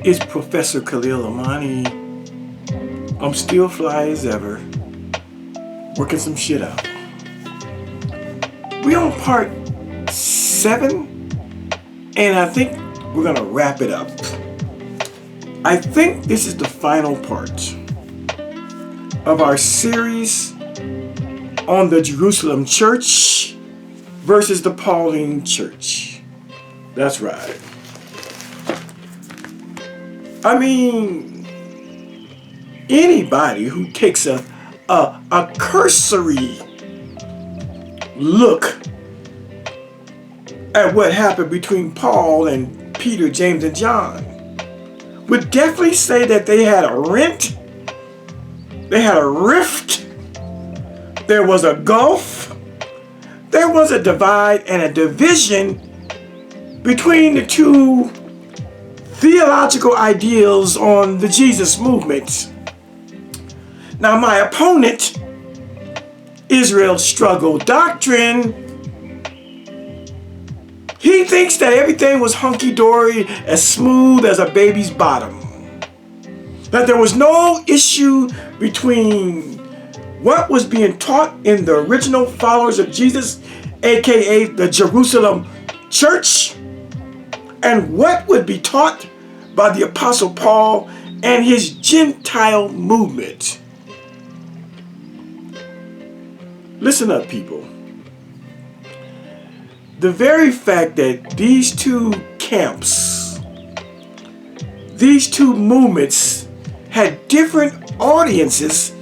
It's Professor Khalil Amani. I'm still fly as ever, working some shit out. We on part 7, and I think we're gonna wrap it up. I think this is the final part of our series on the Jerusalem church versus the Pauline church. That's right. I mean, anybody who takes a cursory look at what happened between Paul and Peter, James, and John would definitely say that they had a rent, they had a rift, there was a gulf, there was a divide and a division between the two theological ideals on the Jesus movement. Now, my opponent, Israel's struggle doctrine, he thinks that everything was hunky-dory, as smooth as a baby's bottom. That there was no issue between what was being taught in the original followers of Jesus, aka the Jerusalem church, and what would be taught by the Apostle Paul and his Gentile movement. Listen up, people. The very fact that these two camps, these two movements had different audiences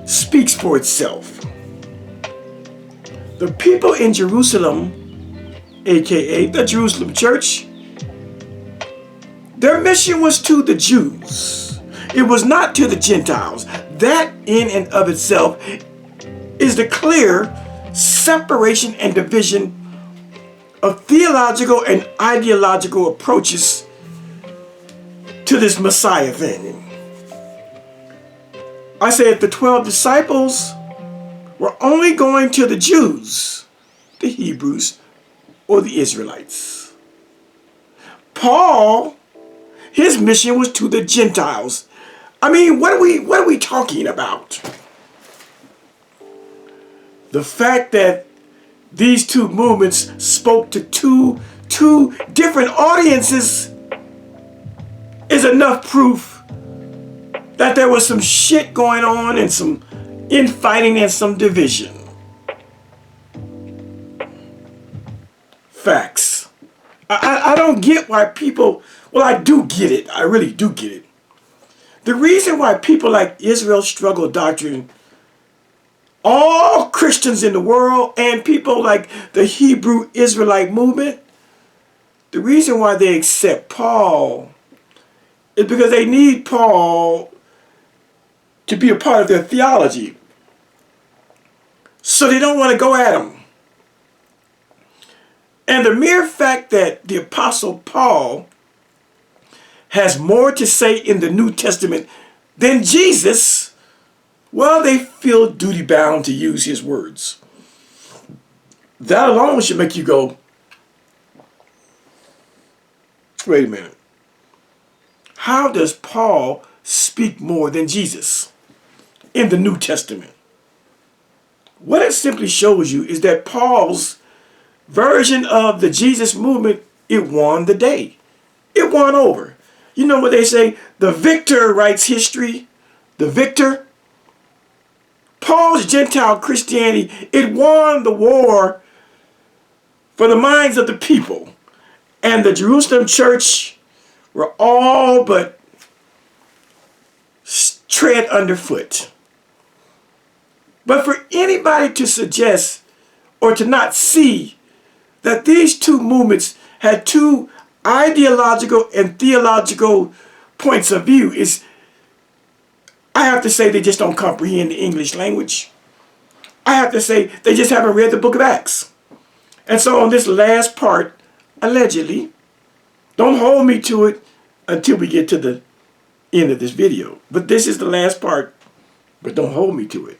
speaks for itself. The people in Jerusalem, aka the Jerusalem church, their mission was to the Jews. It was not to the Gentiles. That in and of itself is the clear separation and division of theological and ideological approaches to this Messiah thing. I said the 12 disciples were only going to the Jews, the Hebrews, or the Israelites. Paul, his mission was to the Gentiles. I mean, what are we talking about? The fact that these two movements spoke to two different audiences is enough proof that there was some shit going on and some infighting and some division. Facts. I don't get why people, well, I do get it. I really do get it. The reason why people like Israel's struggle doctrine, all Christians in the world, and people like the Hebrew Israelite movement, the reason why they accept Paul is because they need Paul to be a part of their theology. So they don't want to go at him. And the mere fact that the Apostle Paul has more to say in the New Testament than Jesus, well, they feel duty-bound to use his words. That alone should make you go, wait a minute. How does Paul speak more than Jesus in the New Testament? What it simply shows you is that Paul's version of the Jesus movement, it won the day. It won over. You know what they say? The victor writes history. The victor. Paul's Gentile Christianity, it won the war for the minds of the people. And the Jerusalem church were all but tread underfoot. But for anybody to suggest or to not see that these two movements had two ideological and theological points of view is, I have to say, they just don't comprehend the English language. I have to say they just haven't read the book of Acts. And so on this last part, allegedly, don't hold me to it until we get to the end of this video. But this is the last part, but don't hold me to it.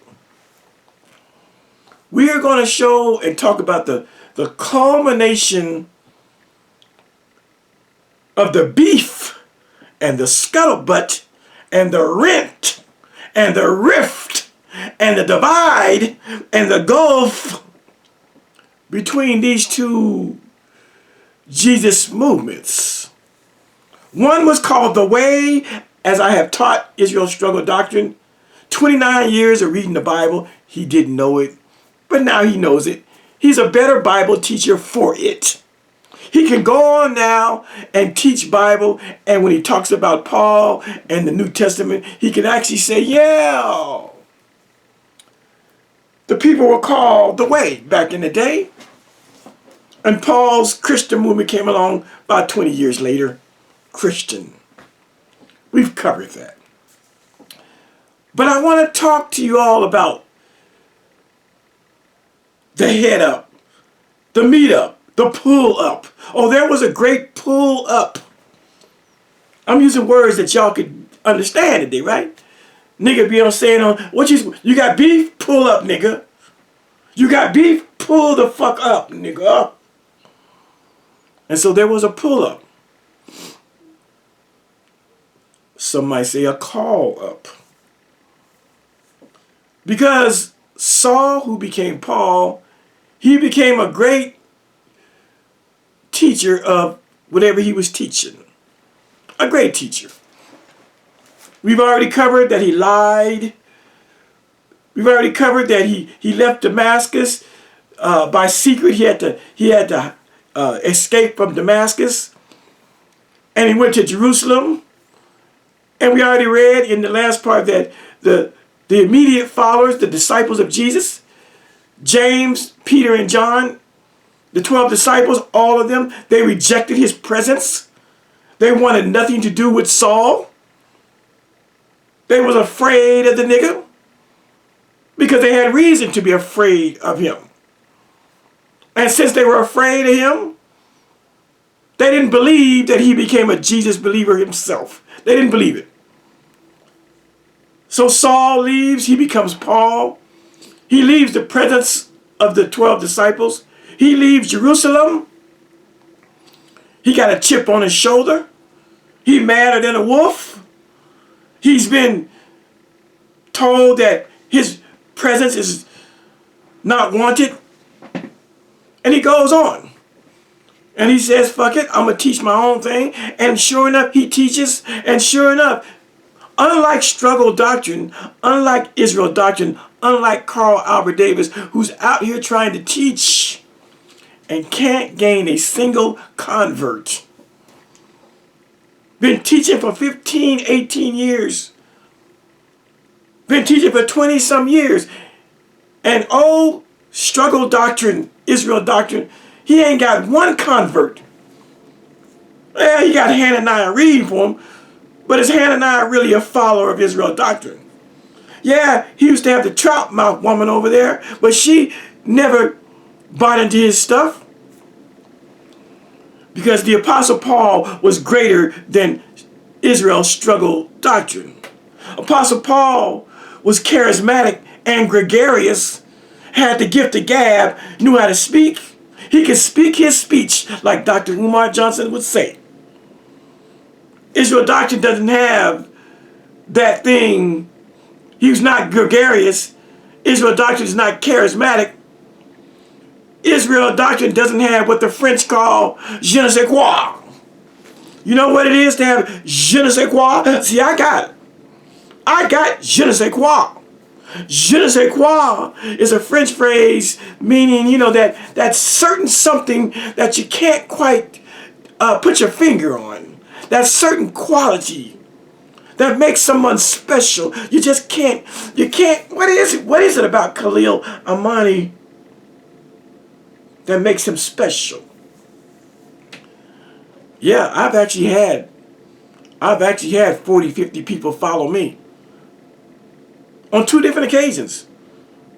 We are going to show and talk about the culmination of the beef and the scuttlebutt and the rent and the rift and the divide and the gulf between these two Jesus movements. One was called the Way, as I have taught Israel's struggle doctrine. 29 years of reading the Bible, he didn't know it, but now he knows it. He's a better Bible teacher for it. He can go on now and teach Bible, and when he talks about Paul and the New Testament, he can actually say, yeah, the people were called the Way back in the day. And Paul's Christian movement came along about 20 years later. Christian. We've covered that. But I want to talk to you all about the head up, the meet up, the pull up. Oh, there was a great pull up. I'm using words that y'all could understand today, right? Nigga be on saying on, what you got beef? Pull up, nigga. You got beef? Pull the fuck up, nigga. And so there was a pull up. Some might say a call up. Because Saul, who became Paul, he became a great teacher of whatever he was teaching. A great teacher. We've already covered that he lied. We've already covered that he left Damascus by secret. He had to escape from Damascus. And he went to Jerusalem. And we already read in the last part that the immediate followers, the disciples of Jesus, James, Peter, and John, the 12 disciples, all of them, they rejected his presence. They wanted nothing to do with Saul. They was afraid of the nigga because they had reason to be afraid of him. And since they were afraid of him, they didn't believe that he became a Jesus believer himself. They didn't believe it. So Saul leaves, he becomes Paul. He leaves the presence of the 12 disciples. He leaves Jerusalem. He got a chip on his shoulder. He madder than a wolf. He's been told that his presence is not wanted. And he goes on. And he says, fuck it, I'm going to teach my own thing. And sure enough, he teaches. And sure enough, unlike struggle doctrine, unlike Israel doctrine, unlike Carl Albert Davis, who's out here trying to teach and can't gain a single convert. Been teaching for 15, 18 years. Been teaching for 20 some years. And oh, struggle doctrine, Israel doctrine, he ain't got one convert. Well, he got Hananiah reading for him, but is Hananiah really a follower of Israel doctrine? Yeah, he used to have the trout mouth woman over there, but she never bought into his stuff. Because the Apostle Paul was greater than Israel's struggle doctrine. Apostle Paul was charismatic and gregarious, had the gift of gab, knew how to speak. He could speak his speech like Dr. Umar Johnson would say. Israel doctrine doesn't have that thing. He was not gregarious. Israel doctrine is not charismatic. Israel doctrine doesn't have what the French call je ne sais quoi. You know what it is to have je ne sais quoi? See, I got it. I got je ne sais quoi. Je ne sais quoi is a French phrase meaning, you know, that certain something that you can't quite put your finger on. That certain quality that makes someone special. You just can't, what is it? What is it about Khalil Amani that makes him special? Yeah, I've actually had 40, 50 people follow me. On 2 different occasions.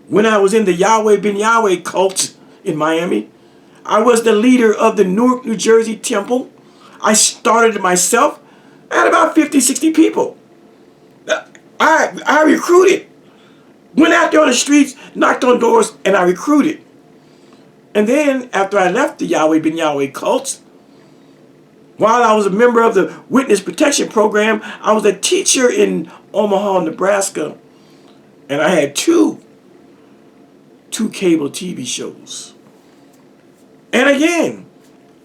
When I was in the Yahweh Ben Yahweh cult in Miami, I was the leader of the Newark, New Jersey temple. I started it myself. I had about 50, 60 people. I recruited. Went out there on the streets, knocked on doors, and I recruited. And then, after I left the Yahweh Ben Yahweh cult, While I was a member of the Witness Protection Program, I was a teacher in Omaha, Nebraska, and I had two cable TV shows. And again,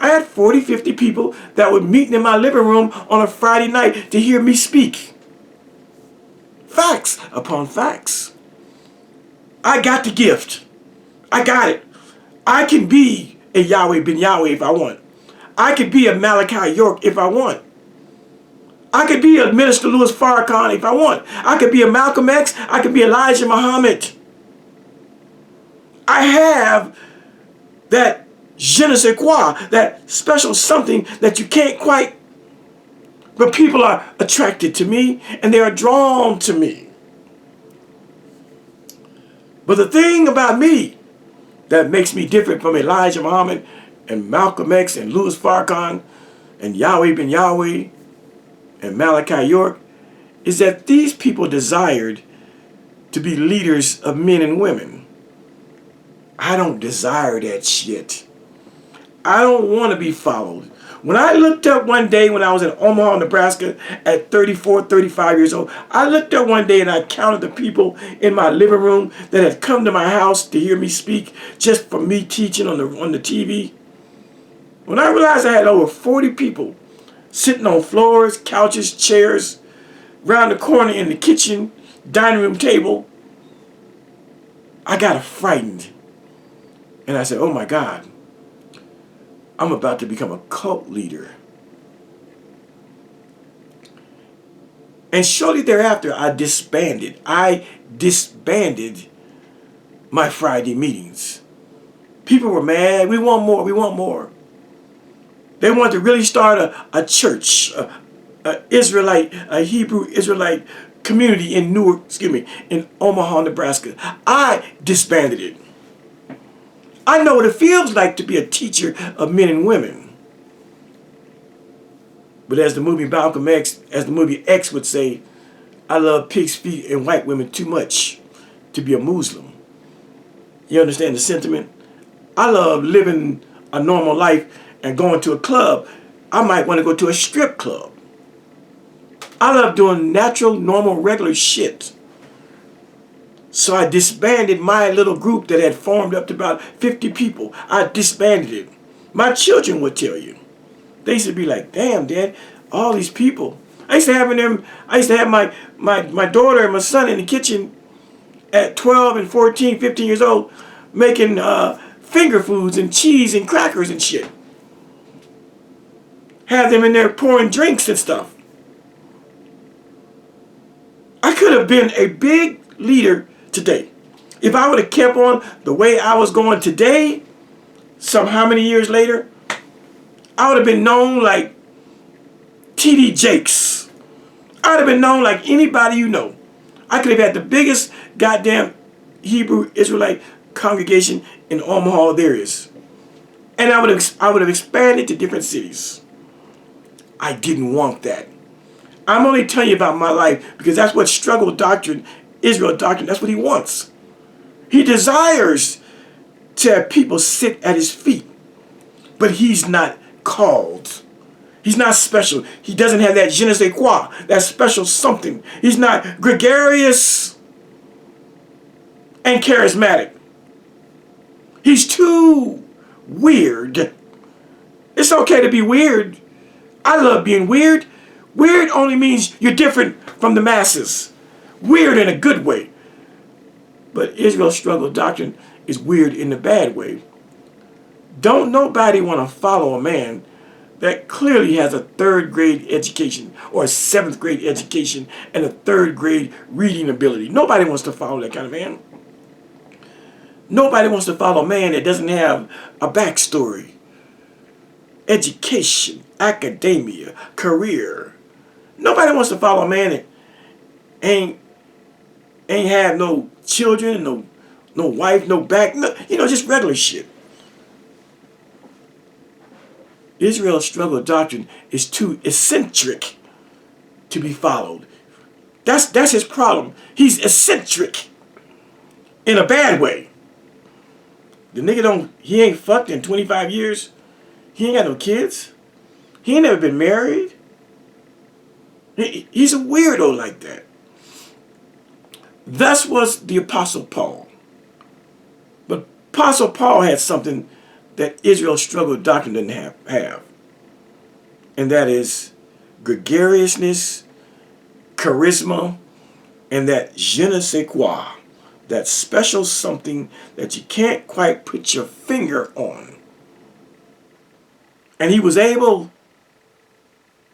I had 40, 50 people that would meet in my living room on a Friday night to hear me speak. Facts upon facts. I got the gift. I got it. I can be a Yahweh ben Yahweh if I want. I could be a Malachi York if I want. I could be a Minister Louis Farrakhan if I want. I could be a Malcolm X. I could be Elijah Muhammad. I have that je ne sais quoi, that special something that you can't quite, but people are attracted to me and they are drawn to me. But the thing about me that makes me different from Elijah Muhammad and Malcolm X and Louis Farrakhan and Yahweh ben Yahweh and Malachi York is that these people desired to be leaders of men and women. I don't desire that shit. I don't want to be followed. When I looked up one day when I was in Omaha, Nebraska at 34, 35 years old, I looked up one day and I counted the people in my living room that had come to my house to hear me speak just for me teaching on the TV. When I realized I had over 40 people sitting on floors, couches, chairs, around the corner in the kitchen, dining room table, I got frightened. And I said, oh my God, I'm about to become a cult leader. And shortly thereafter, I disbanded my Friday meetings. People were mad. We want more. We want more. They wanted to really start a church, a Hebrew Israelite community in in Omaha, Nebraska. I disbanded it. I know what it feels like to be a teacher of men and women. But as the movie Malcolm X, as the movie X would say, I love pig's feet and white women too much to be a Muslim. You understand the sentiment? I love living a normal life and going to a club. I might want to go to a strip club. I love doing natural, normal, regular shit. So I disbanded my little group that had formed up to about 50 people. I disbanded it. My children would tell you. They used to be like, damn, Dad, all these people. I used to have my daughter and my son in the kitchen at 12 and 14, 15 years old making finger foods and cheese and crackers and shit. Have them in there pouring drinks and stuff. I could have been a big leader today. If I would have kept on the way I was going today, how many years later, I would have been known like T.D. Jakes. I would have been known like anybody you know. I could have had the biggest goddamn Hebrew Israelite congregation in Omaha there is. And I would have expanded to different cities. I didn't want that. I'm only telling you about my life because that's what struggle doctrine, Israel doctrine, that's what he wants. He desires to have people sit at his feet. But he's not called. He's not special. He doesn't have that je ne sais quoi, that special something. He's not gregarious and charismatic. He's too weird. It's okay to be weird. I love being weird. Weird only means you're different from the masses. Weird in a good way. But Israel's struggle doctrine is weird in the bad way. Don't nobody want to follow a man that clearly has a 3rd grade education or a 7th grade education and a 3rd grade reading ability. Nobody wants to follow that kind of man. Nobody wants to follow a man that doesn't have a backstory, education, academia, career. Nobody wants to follow a man that ain't have no children, no wife, no back, just regular shit. Israel's struggle doctrine is too eccentric to be followed. That's his problem. He's eccentric in a bad way. The nigga he ain't fucked in 25 years. He ain't got no kids. He ain't never been married. He's a weirdo like that. Thus was the Apostle Paul. But Apostle Paul had something that Israel's struggle doctrine didn't have. And that is gregariousness, charisma, and that je ne sais quoi. That special something that you can't quite put your finger on. And he was able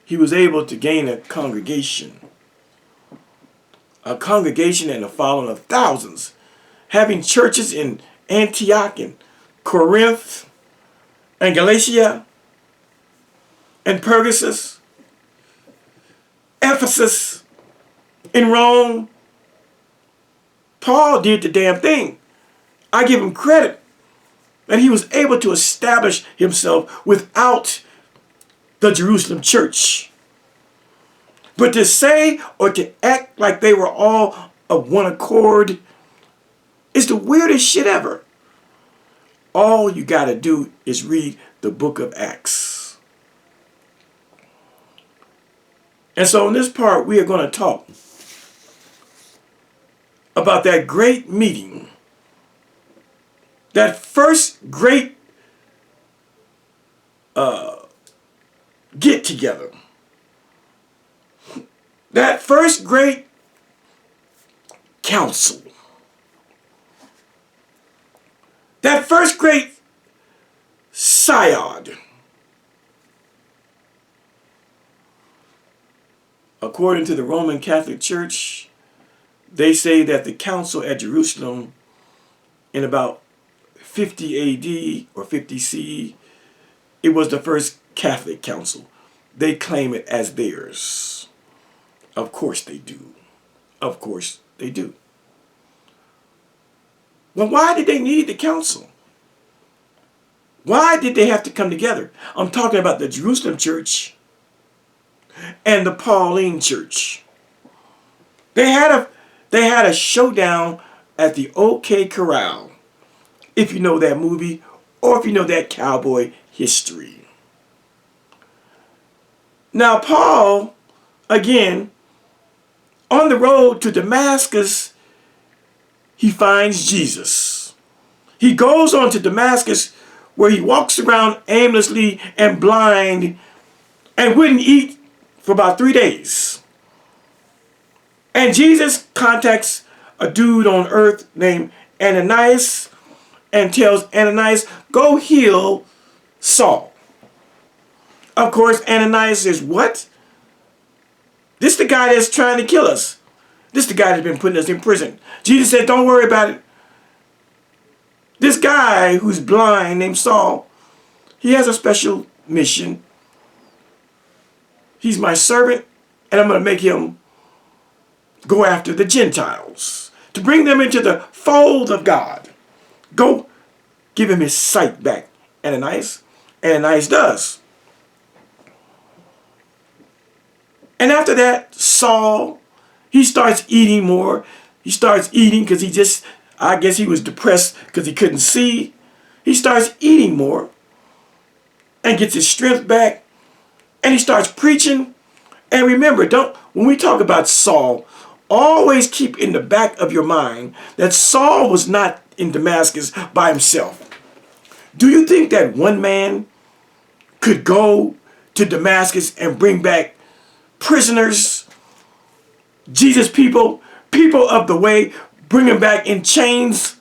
to gain a congregation and a following of thousands, having churches in Antioch and Corinth and Galatia and Pergamus, Ephesus, in Rome. Paul did the damn thing. I give him credit that he was able to establish himself without the Jerusalem church. But to say or to act like they were all of one accord is the weirdest shit ever. All you got to do is read the book of Acts. And so in this part, we are going to talk about that great meeting, that first great get together, that first great council, that first great syod. According to the Roman Catholic Church, they say that the council at Jerusalem in about 50 AD or 50 CE, it was the first Catholic council. They claim it as theirs. Of course they do. Of course they do. Well, why did they need the council? Why did they have to come together? I'm talking about the Jerusalem church and the Pauline church. They had a showdown at the OK Corral, if you know that movie or if you know that cowboy history. Now Paul, again, on the road to Damascus, he finds Jesus. He goes on to Damascus where he walks around aimlessly and blind and wouldn't eat for about 3 days. And Jesus contacts a dude on earth named Ananias and tells Ananias, go heal Saul. Of course, Ananias says, what? This is the guy that's trying to kill us. This is the guy that's been putting us in prison. Jesus said, don't worry about it. This guy who's blind named Saul, he has a special mission. He's my servant, and I'm going to make him go after the Gentiles, to bring them into the fold of God. Go give him his sight back, Ananias. Ananias does. And after that, Saul, he starts eating more. He starts eating because I guess he was depressed because he couldn't see. He starts eating more and gets his strength back. And he starts preaching. And remember, when we talk about Saul, always keep in the back of your mind that Saul was not in Damascus by himself. Do you think that one man could go to Damascus and bring back prisoners, Jesus people of the way, bring them back in chains?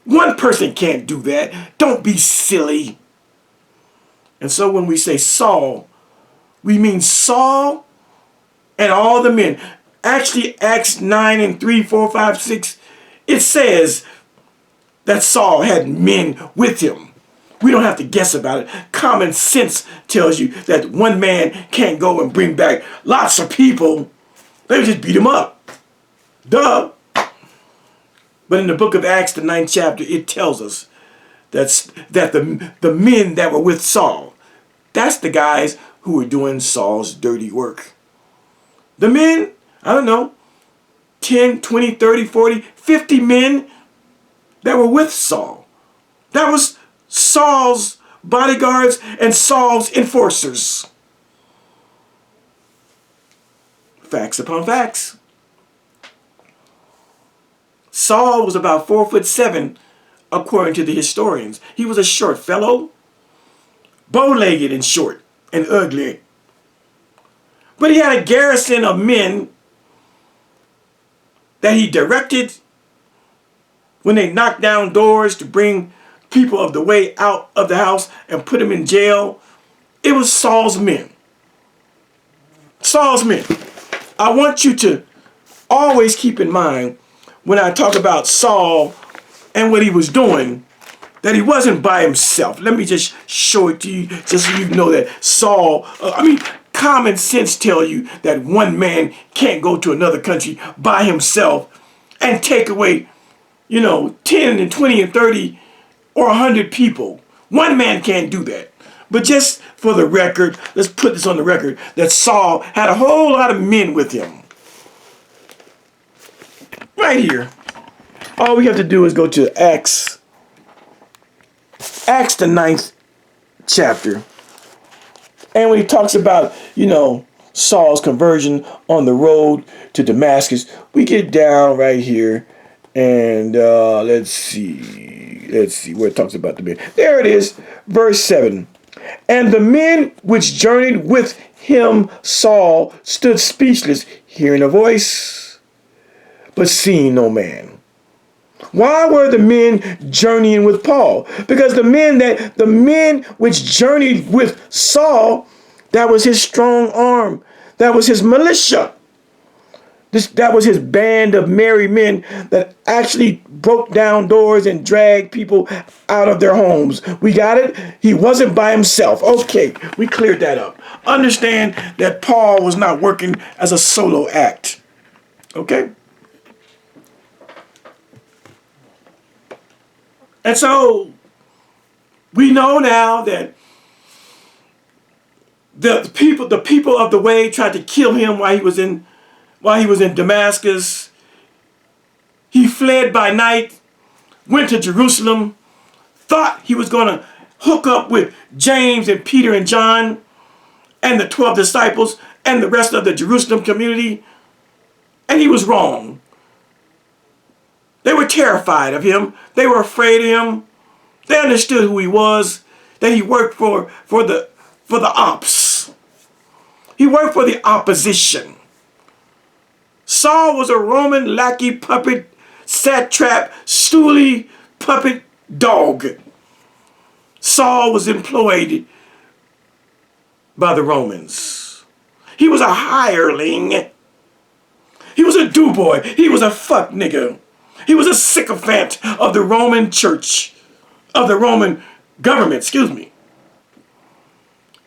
One person can't do that. Don't be silly. And so when we say Saul, we mean Saul and all the men. Actually, Acts 9 and 3, 4, 5, 6, it says that Saul had men with him. We don't have to guess about it. Common sense tells you that one man can't go and bring back lots of people. They would just beat him up. Duh. But in the book of Acts, the 9th chapter, it tells us that the men that were with Saul, that's the guys who were doing Saul's dirty work. The men, I don't know, 10, 20, 30, 40, 50 men that were with Saul. That was Saul's bodyguards and Saul's enforcers. Facts upon facts. Saul was about 4'7", according to the historians. He was a short fellow, bow-legged and short and ugly. But he had a garrison of men that he directed when they knocked down doors to bring people of the way out of the house and put them in jail. It was Saul's men. Saul's men. I want you to always keep in mind when I talk about Saul and what he was doing, that he wasn't by himself. Let me just show it to you just so you know that Saul, common sense tell you that one man can't go to another country by himself and take away, 10 and 20 and 30 or 100 people. One man can't do that. But just for the record, let's put this on the record, that Saul had a whole lot of men with him. Right here. All we have to do is go to Acts the 9th chapter. And when he talks about, Saul's conversion on the road to Damascus, we get down right here. And let's see where it talks about the men. There it is, verse 7. And the men which journeyed with him, Saul, stood speechless, hearing a voice, but seeing no man. Why were the men journeying with Paul? Because the men which journeyed with Saul, that was his strong arm. That was his militia. That was his band of merry men that actually broke down doors and dragged people out of their homes. We got it? He wasn't by himself. Okay, we cleared that up. Understand that Paul was not working as a solo act. Okay? And so we know now that the people of the way tried to kill him while he was in Damascus. He fled by night, went to Jerusalem, thought he was going to hook up with James and Peter and John and the 12 disciples and the rest of the Jerusalem community, and he was wrong. They were terrified of him. They were afraid of him. They understood who he was, that he worked for the ops. He worked for the opposition. Saul was a Roman lackey, puppet, satrap, stoolie, puppet, dog. Saul was employed by the Romans. He was a hireling. He was a do-boy. He was a fuck nigger. He was a sycophant of the Roman church, of the Roman government,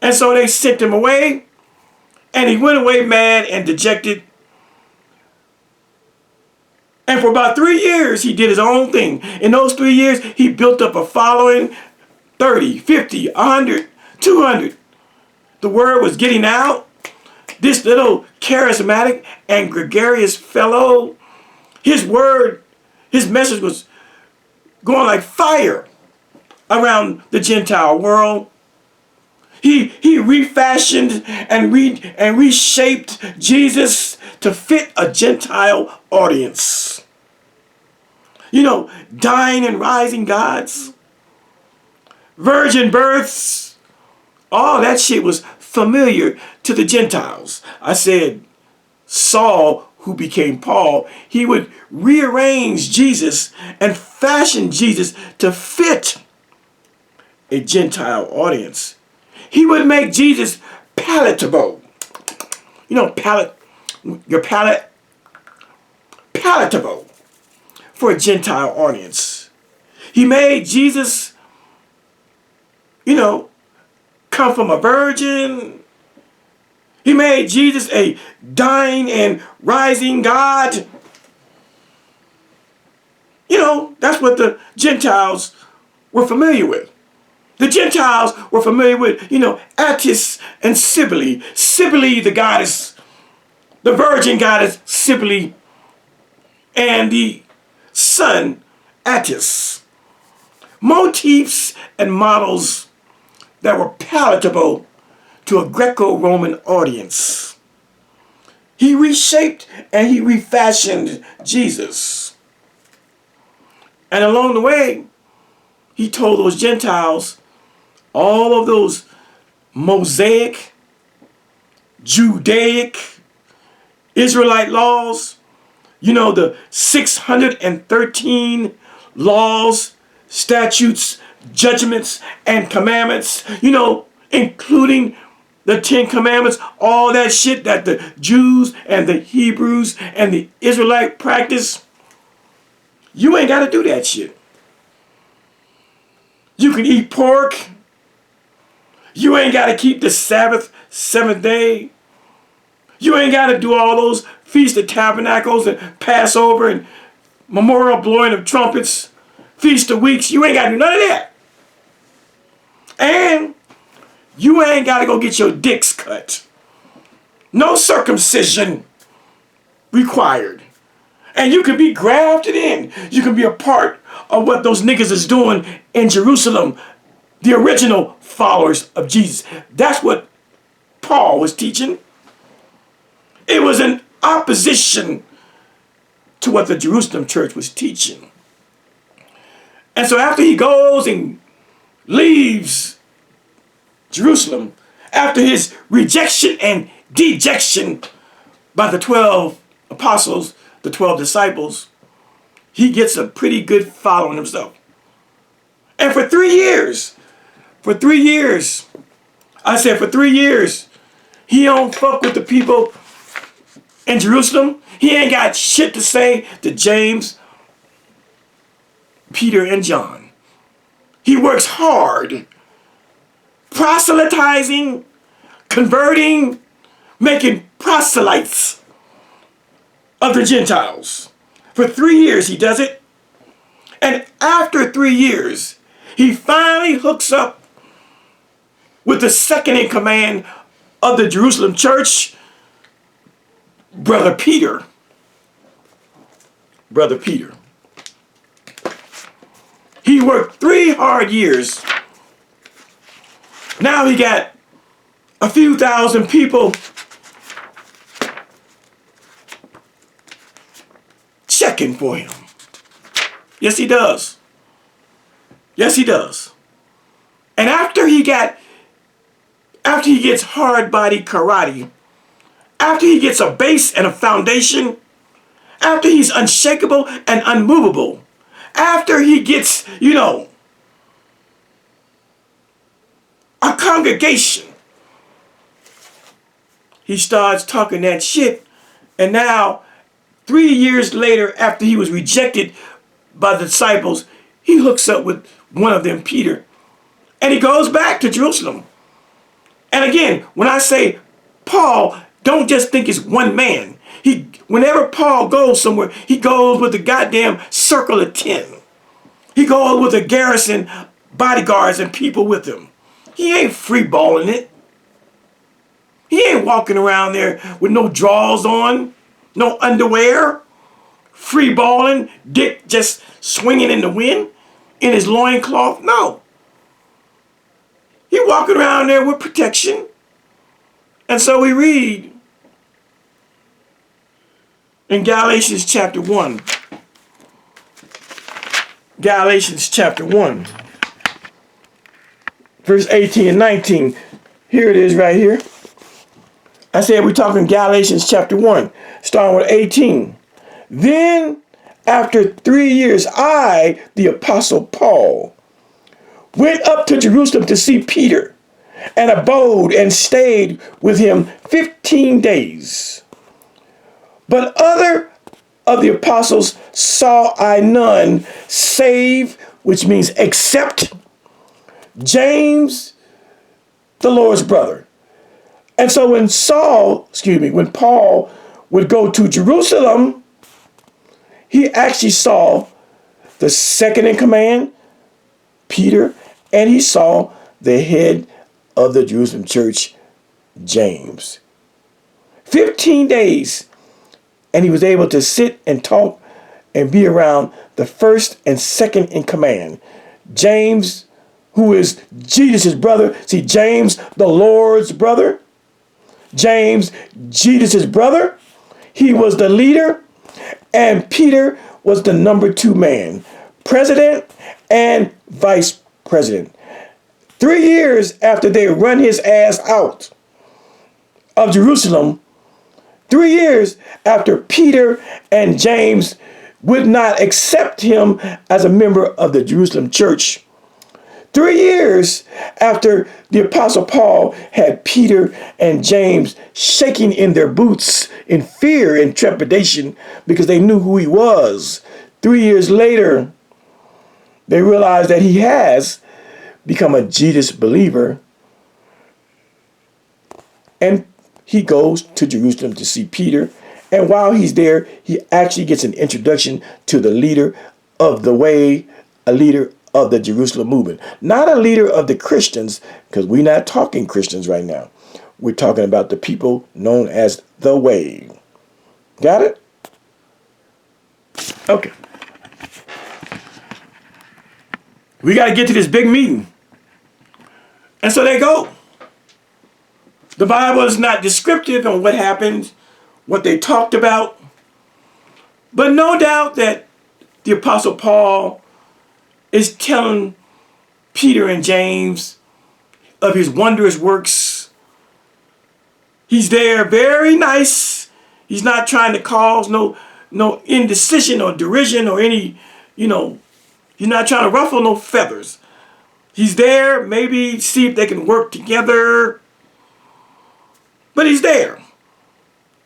And so they sent him away, and he went away mad and dejected. And for about 3 years, he did his own thing. In those 3 years, he built up a following, 30, 50, 100, 200. The word was getting out. This little charismatic and gregarious fellow, his message was going like fire around the Gentile world. He refashioned and reshaped Jesus to fit a Gentile audience. Dying and rising gods, virgin births, all that shit was familiar to the Gentiles. I said, Saul, who became Paul, he would rearrange Jesus and fashion Jesus to fit a Gentile audience. He would make Jesus palatable. Palatable for a Gentile audience. He made Jesus, come from a virgin. He made Jesus a dying and rising God. That's what the Gentiles were familiar with. The Gentiles were familiar with, Attis and Cybele. Cybele, the goddess, the virgin goddess Cybele, and the son, Attis. Motifs and models that were palatable to a Greco-Roman audience. He reshaped and he refashioned Jesus. And along the way, he told those Gentiles all of those Mosaic, Judaic, Israelite laws, the 613 laws, statutes, judgments, and commandments, including the 10 Commandments, all that shit that the Jews and the Hebrews and the Israelite practice. You ain't got to do that shit. You can eat pork. You ain't got to keep the Sabbath, 7th day. You ain't got to do all those Feast of Tabernacles and Passover and memorial blowing of trumpets, Feast of Weeks. You ain't got to do none of that. And you ain't got to go get your dicks cut. No circumcision required. And you can be grafted in. You can be a part of what those niggas is doing in Jerusalem, the original followers of Jesus. That's what Paul was teaching. It was in opposition to what the Jerusalem church was teaching. And so after he goes and leaves Jerusalem, after his rejection and dejection by the 12 apostles, the 12 disciples, he gets a pretty good following himself. And for 3 years, he don't fuck with the people in Jerusalem. He ain't got shit to say to James, Peter, and John. He works hard, proselytizing, converting, making proselytes of the Gentiles. For 3 years he does it. And after 3 years, he finally hooks up with the second in command of the Jerusalem church, Brother Peter. Brother Peter. He worked 3 hard years. Now he got a few thousand people checking for him. Yes, he does. Yes, he does. And after he gets hard body karate, after he gets a base and a foundation, after he's unshakable and unmovable, after he gets, a congregation, he starts talking that shit. And now, 3 years later, after he was rejected by the disciples, he hooks up with one of them, Peter, and he goes back to Jerusalem. And again, when I say Paul, don't just think it's one man. Whenever Paul goes somewhere, he goes with a goddamn circle of 10. He goes with a garrison, bodyguards, and people with him. He ain't freeballing it. He ain't walking around there with no drawers on, no underwear, freeballing, dick just swinging in the wind in his loincloth. No. He walking around there with protection. And so we read in Galatians chapter 1. Galatians chapter 1. Verse 18 and 19. Here it is right here. I said we're talking Galatians chapter 1, starting with 18. Then, after 3 years, I, the apostle Paul, went up to Jerusalem to see Peter, and abode and stayed with him 15 days. But other of the apostles saw I none, save, which means except, James, the Lord's brother. And so when Paul would go to Jerusalem, he actually saw the second in command, Peter, and he saw the head of the Jerusalem church, James. 15 days, and he was able to sit and talk and be around the first and second in command, James, who is Jesus' brother. See, James, the Lord's brother. James, Jesus' brother. He was the leader. And Peter was the number 2 man, president and vice president. 3 years after they run his ass out of Jerusalem, 3 years after Peter and James would not accept him as a member of the Jerusalem church, 3 years after the Apostle Paul had Peter and James shaking in their boots in fear and trepidation because they knew who he was, 3 years later, they realized that he has become a Jesus believer, and he goes to Jerusalem to see Peter. And while he's there, he actually gets an introduction to the leader of the way, a leader of the Jerusalem movement. Not a leader of the Christians, because we're not talking Christians right now. We're talking about the people known as the way. Got it? Okay. We got to get to this big meeting. And so they go. The Bible is not descriptive on what happened, what they talked about. But no doubt that the Apostle Paul is telling Peter and James of his wondrous works. He's there very nice. He's not trying to cause no indecision or derision or any, he's not trying to ruffle no feathers. He's there, maybe see if they can work together. But he's there.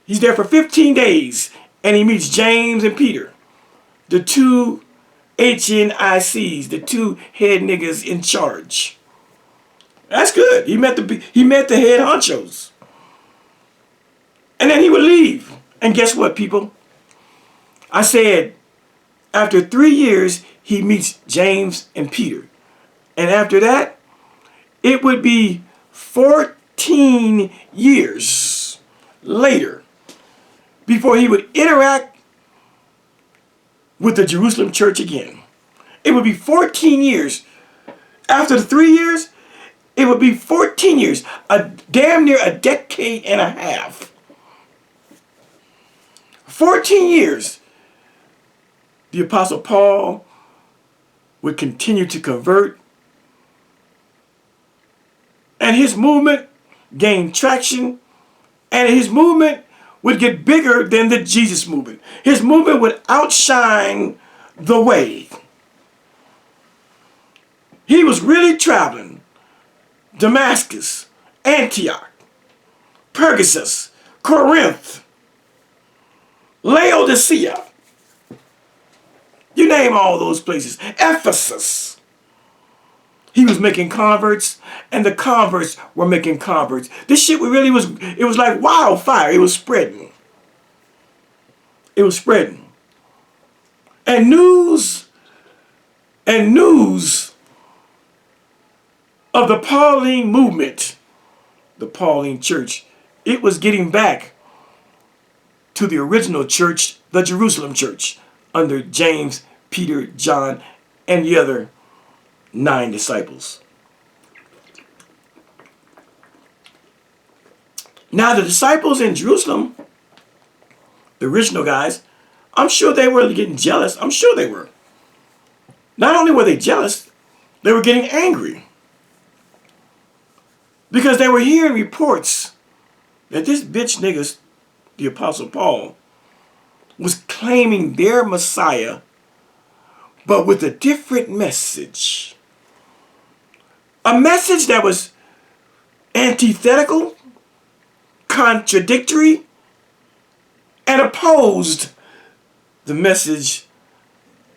He's there for 15 days, and he meets James and Peter, the 2 HNICs, the 2 head niggas in charge. That's good. He met the head honchos. And then he would leave. And guess what, people? I said, after 3 years, he meets James and Peter. And after that, it would be 14 years later before he would interact with the Jerusalem church again. It would be 14 years. After the 3 years, it would be 14 years, damn near a decade and a half. 14 years, the Apostle Paul would continue to convert, and his movement gained traction, and his movement would get bigger than the Jesus movement. His movement would outshine the way. He was really traveling Damascus, Antioch, Pergamus, Corinth, Laodicea. You name all those places. Ephesus. He was making converts, and the converts were making converts. This shit really was, it was like wildfire. It was spreading. It was spreading. And news of the Pauline movement, the Pauline church, it was getting back to the original church, the Jerusalem church, under James, Peter, John, and the other 9 disciples. Now the disciples in Jerusalem, the original guys, I'm sure they were getting jealous. I'm sure they were. Not only were they jealous, they were getting angry. Because they were hearing reports that this bitch nigga, the Apostle Paul, was claiming their Messiah, but with a different message. A message that was antithetical, contradictory, and opposed the message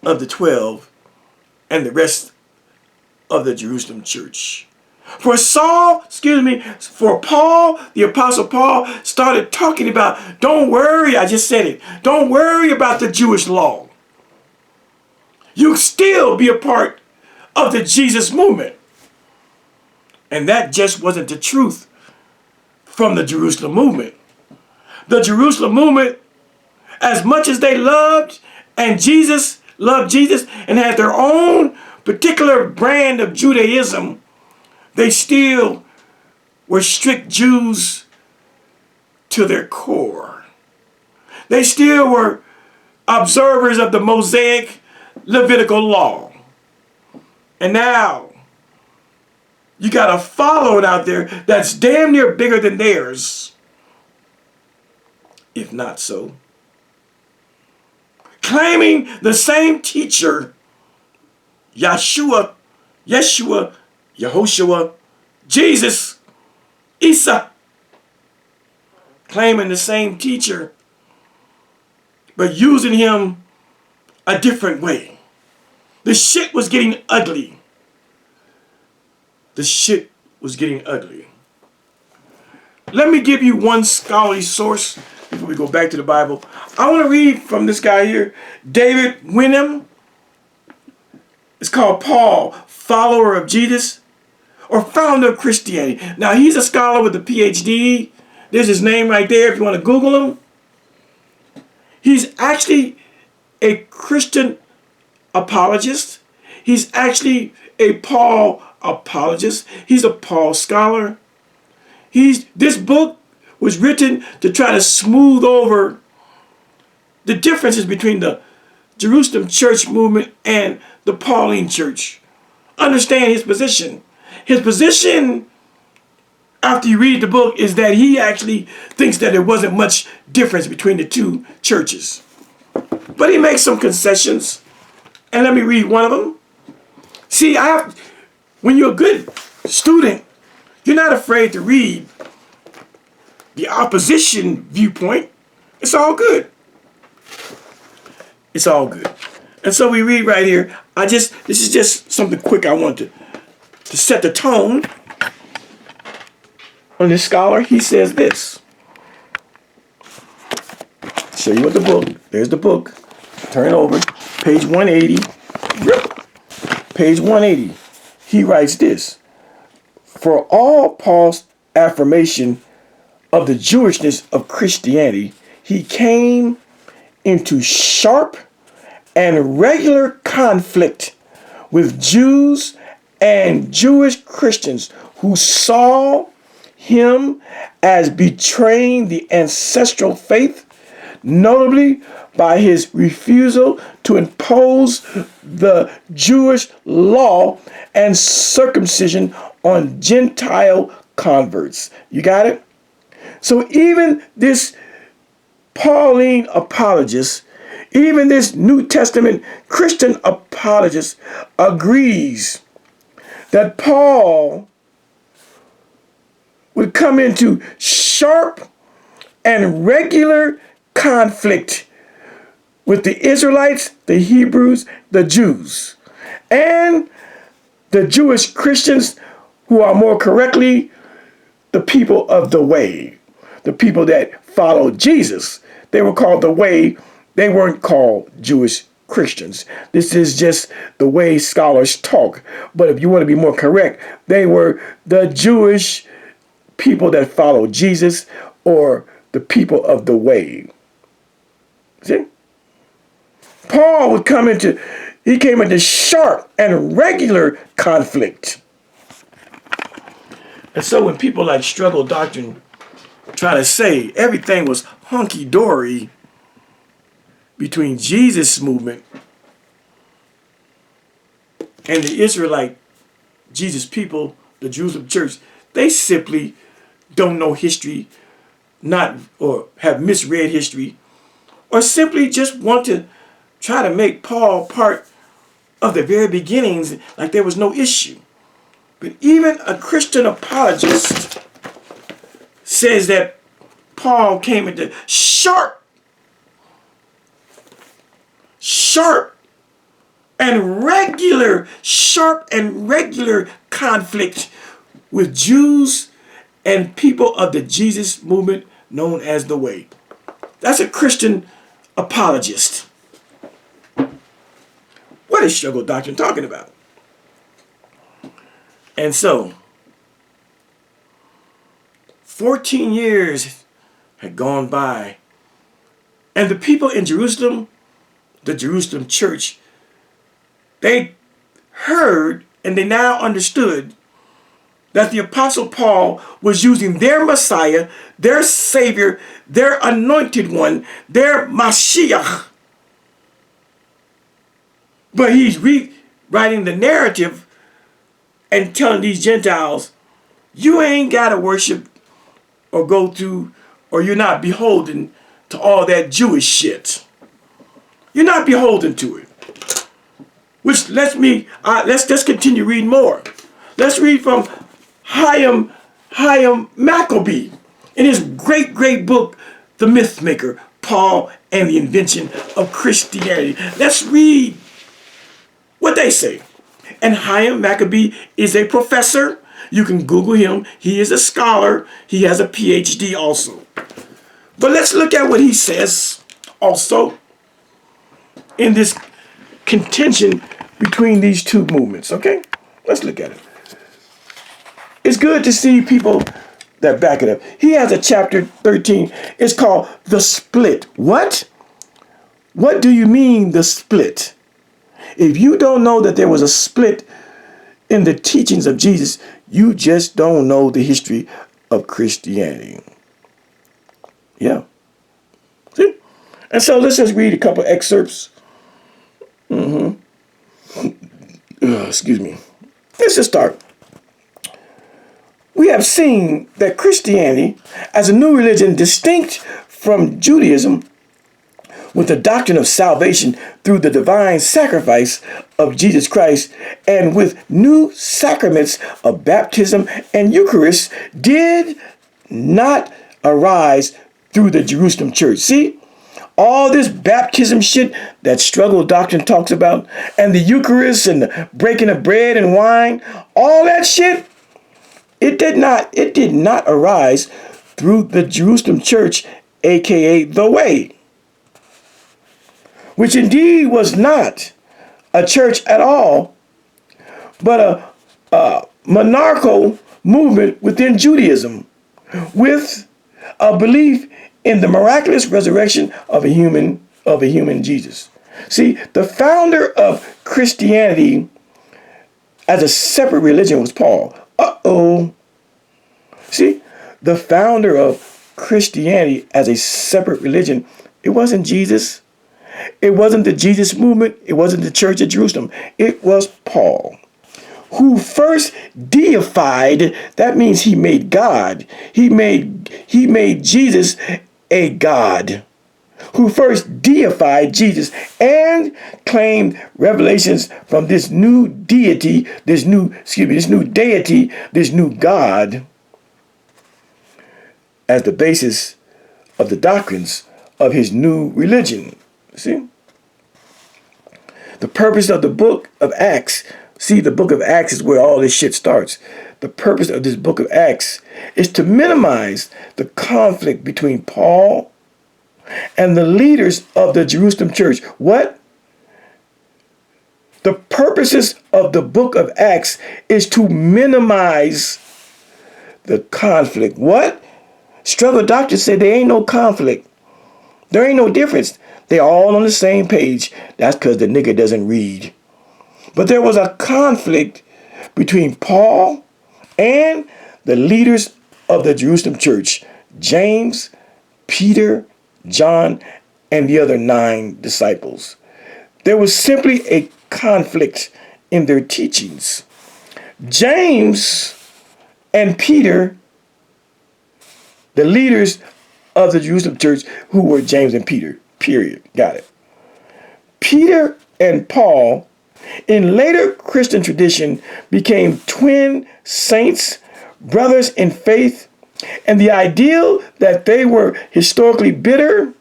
of the 12 and the rest of the Jerusalem church. For Paul, the Apostle Paul, started talking about, don't worry, I just said it, don't worry about the Jewish law. You still be a part of the Jesus movement. And that just wasn't the truth from the Jerusalem movement. The Jerusalem movement, as much as they loved Jesus and had their own particular brand of Judaism, they still were strict Jews to their core. They still were observers of the Mosaic Levitical law. And now, you got a following out there that's damn near bigger than theirs, if not so. Claiming the same teacher, Yeshua, Yehoshua, Jesus, Isa, claiming the same teacher, but using him a different way. The shit was getting ugly. The shit was getting ugly. Let me give you one scholarly source before we go back to the Bible. I want to read from this guy here, David Wenham. It's called Paul, Follower of Jesus, or Founder of Christianity. Now, he's a scholar with a PhD. There's his name right there if you want to Google him. He's actually a Christian apologist. He's actually a Paul apologist. He's a Paul scholar. This book was written to try to smooth over the differences between the Jerusalem church movement and the Pauline church. Understand his position. His position, after you read the book, is that he actually thinks that there wasn't much difference between the two churches. But he makes some concessions. And let me read one of them. See, when you're a good student, you're not afraid to read the opposition viewpoint. It's all good. It's all good. And so we read right here. This is just something quick I wanted to set the tone on this scholar. He says this. Show you what the book. There's the book. Turn over. Page 180. Page 180. He writes this. For all Paul's affirmation of the Jewishness of Christianity, he came into sharp and regular conflict with Jews and Jewish Christians who saw him as betraying the ancestral faith, notably by his refusal to impose the Jewish law and circumcision on Gentile converts. You got it? So even this Pauline apologist, even this New Testament Christian apologist agrees that Paul would come into sharp and regular conflict with the Israelites, the Hebrews, the Jews, and the Jewish Christians, who are more correctly the people of the way, the people that follow Jesus. They were called the way. They weren't called Jewish Christians. This is just the way scholars talk. But if you want to be more correct, they were the Jewish people that follow Jesus, or the people of the way. See? Paul came into sharp and regular conflict. And so when people like Struggle Doctrine try to say everything was hunky-dory between Jesus' movement and the Israelite Jesus people, the Jerusalem church, they simply don't know history, or have misread history, or simply just want to try to make Paul part of the very beginnings, like there was no issue. But even a Christian apologist says that Paul came into sharp and regular conflict with Jews and people of the Jesus movement known as the Way. That's a Christian apologist. What is Struggle Doctrine talking about? And so, 14 years had gone by, and the people in Jerusalem, the Jerusalem church, they heard and they now understood that the Apostle Paul was using their Messiah, their Savior, their anointed one, their Mashiach. But he's rewriting the narrative and telling these Gentiles, you ain't got to worship or go through, or you're not beholden to all that Jewish shit. You're not beholden to it. Which lets me, let's continue reading more. Let's read from Chaim Maccabee in his great book, The Myth Maker, Paul and the Invention of Christianity. Let's read what they say. And Chaim Maccabee is a professor. You can Google him. He is a scholar. He has a PhD also. But let's look at what he says also in this contention between these two movements, okay? Let's look at it. It's good to see people that back it up. He has a chapter 13. It's called The Split. What? What do you mean, the split? If you don't know that there was a split in the teachings of Jesus, you just don't know the history of Christianity. Yeah. See? And so let's just read a couple excerpts. Excuse me. Let's just start. We have seen that Christianity, as a new religion distinct from Judaism, with the doctrine of salvation through the divine sacrifice of Jesus Christ, and with new sacraments of baptism and Eucharist, did not arise through the Jerusalem church. See? All this baptism shit that struggle doctrine talks about, and the Eucharist and the breaking of bread and wine, all that shit, it did not arise through the Jerusalem church, aka the Way, which indeed was not a church at all, but a monarchical movement within Judaism, with a belief in the miraculous resurrection of a human Jesus. See, the founder of Christianity as a separate religion was Paul. See, the founder of Christianity as a separate religion, it wasn't Jesus. It wasn't the Jesus movement. It wasn't the Church of Jerusalem. It was Paul, who first deified. That means he made God. He made Jesus a God, who first deified Jesus and claimed revelations from this new deity, this new deity, this new God, as the basis of the doctrines of his new religion. See? The purpose of the book of Acts, see, the book of Acts is where all this shit starts. The purpose of this book of Acts is to minimize the conflict between Paul and the leaders of the Jerusalem church. What? The purposes of the book of Acts is to minimize the conflict. What? Struggle doctors say there ain't no conflict. There ain't no difference. They're all on the same page. That's because the nigga doesn't read. But there was a conflict between Paul and the leaders of the Jerusalem church, James, Peter, John, and the other 9 disciples. There was simply a conflict in their teachings. James and Peter, the leaders of the Jerusalem church, who were James and Peter, period. Got it. Peter and Paul, in later Christian tradition, became twin saints, brothers in faith, and the ideal that they were historically bitter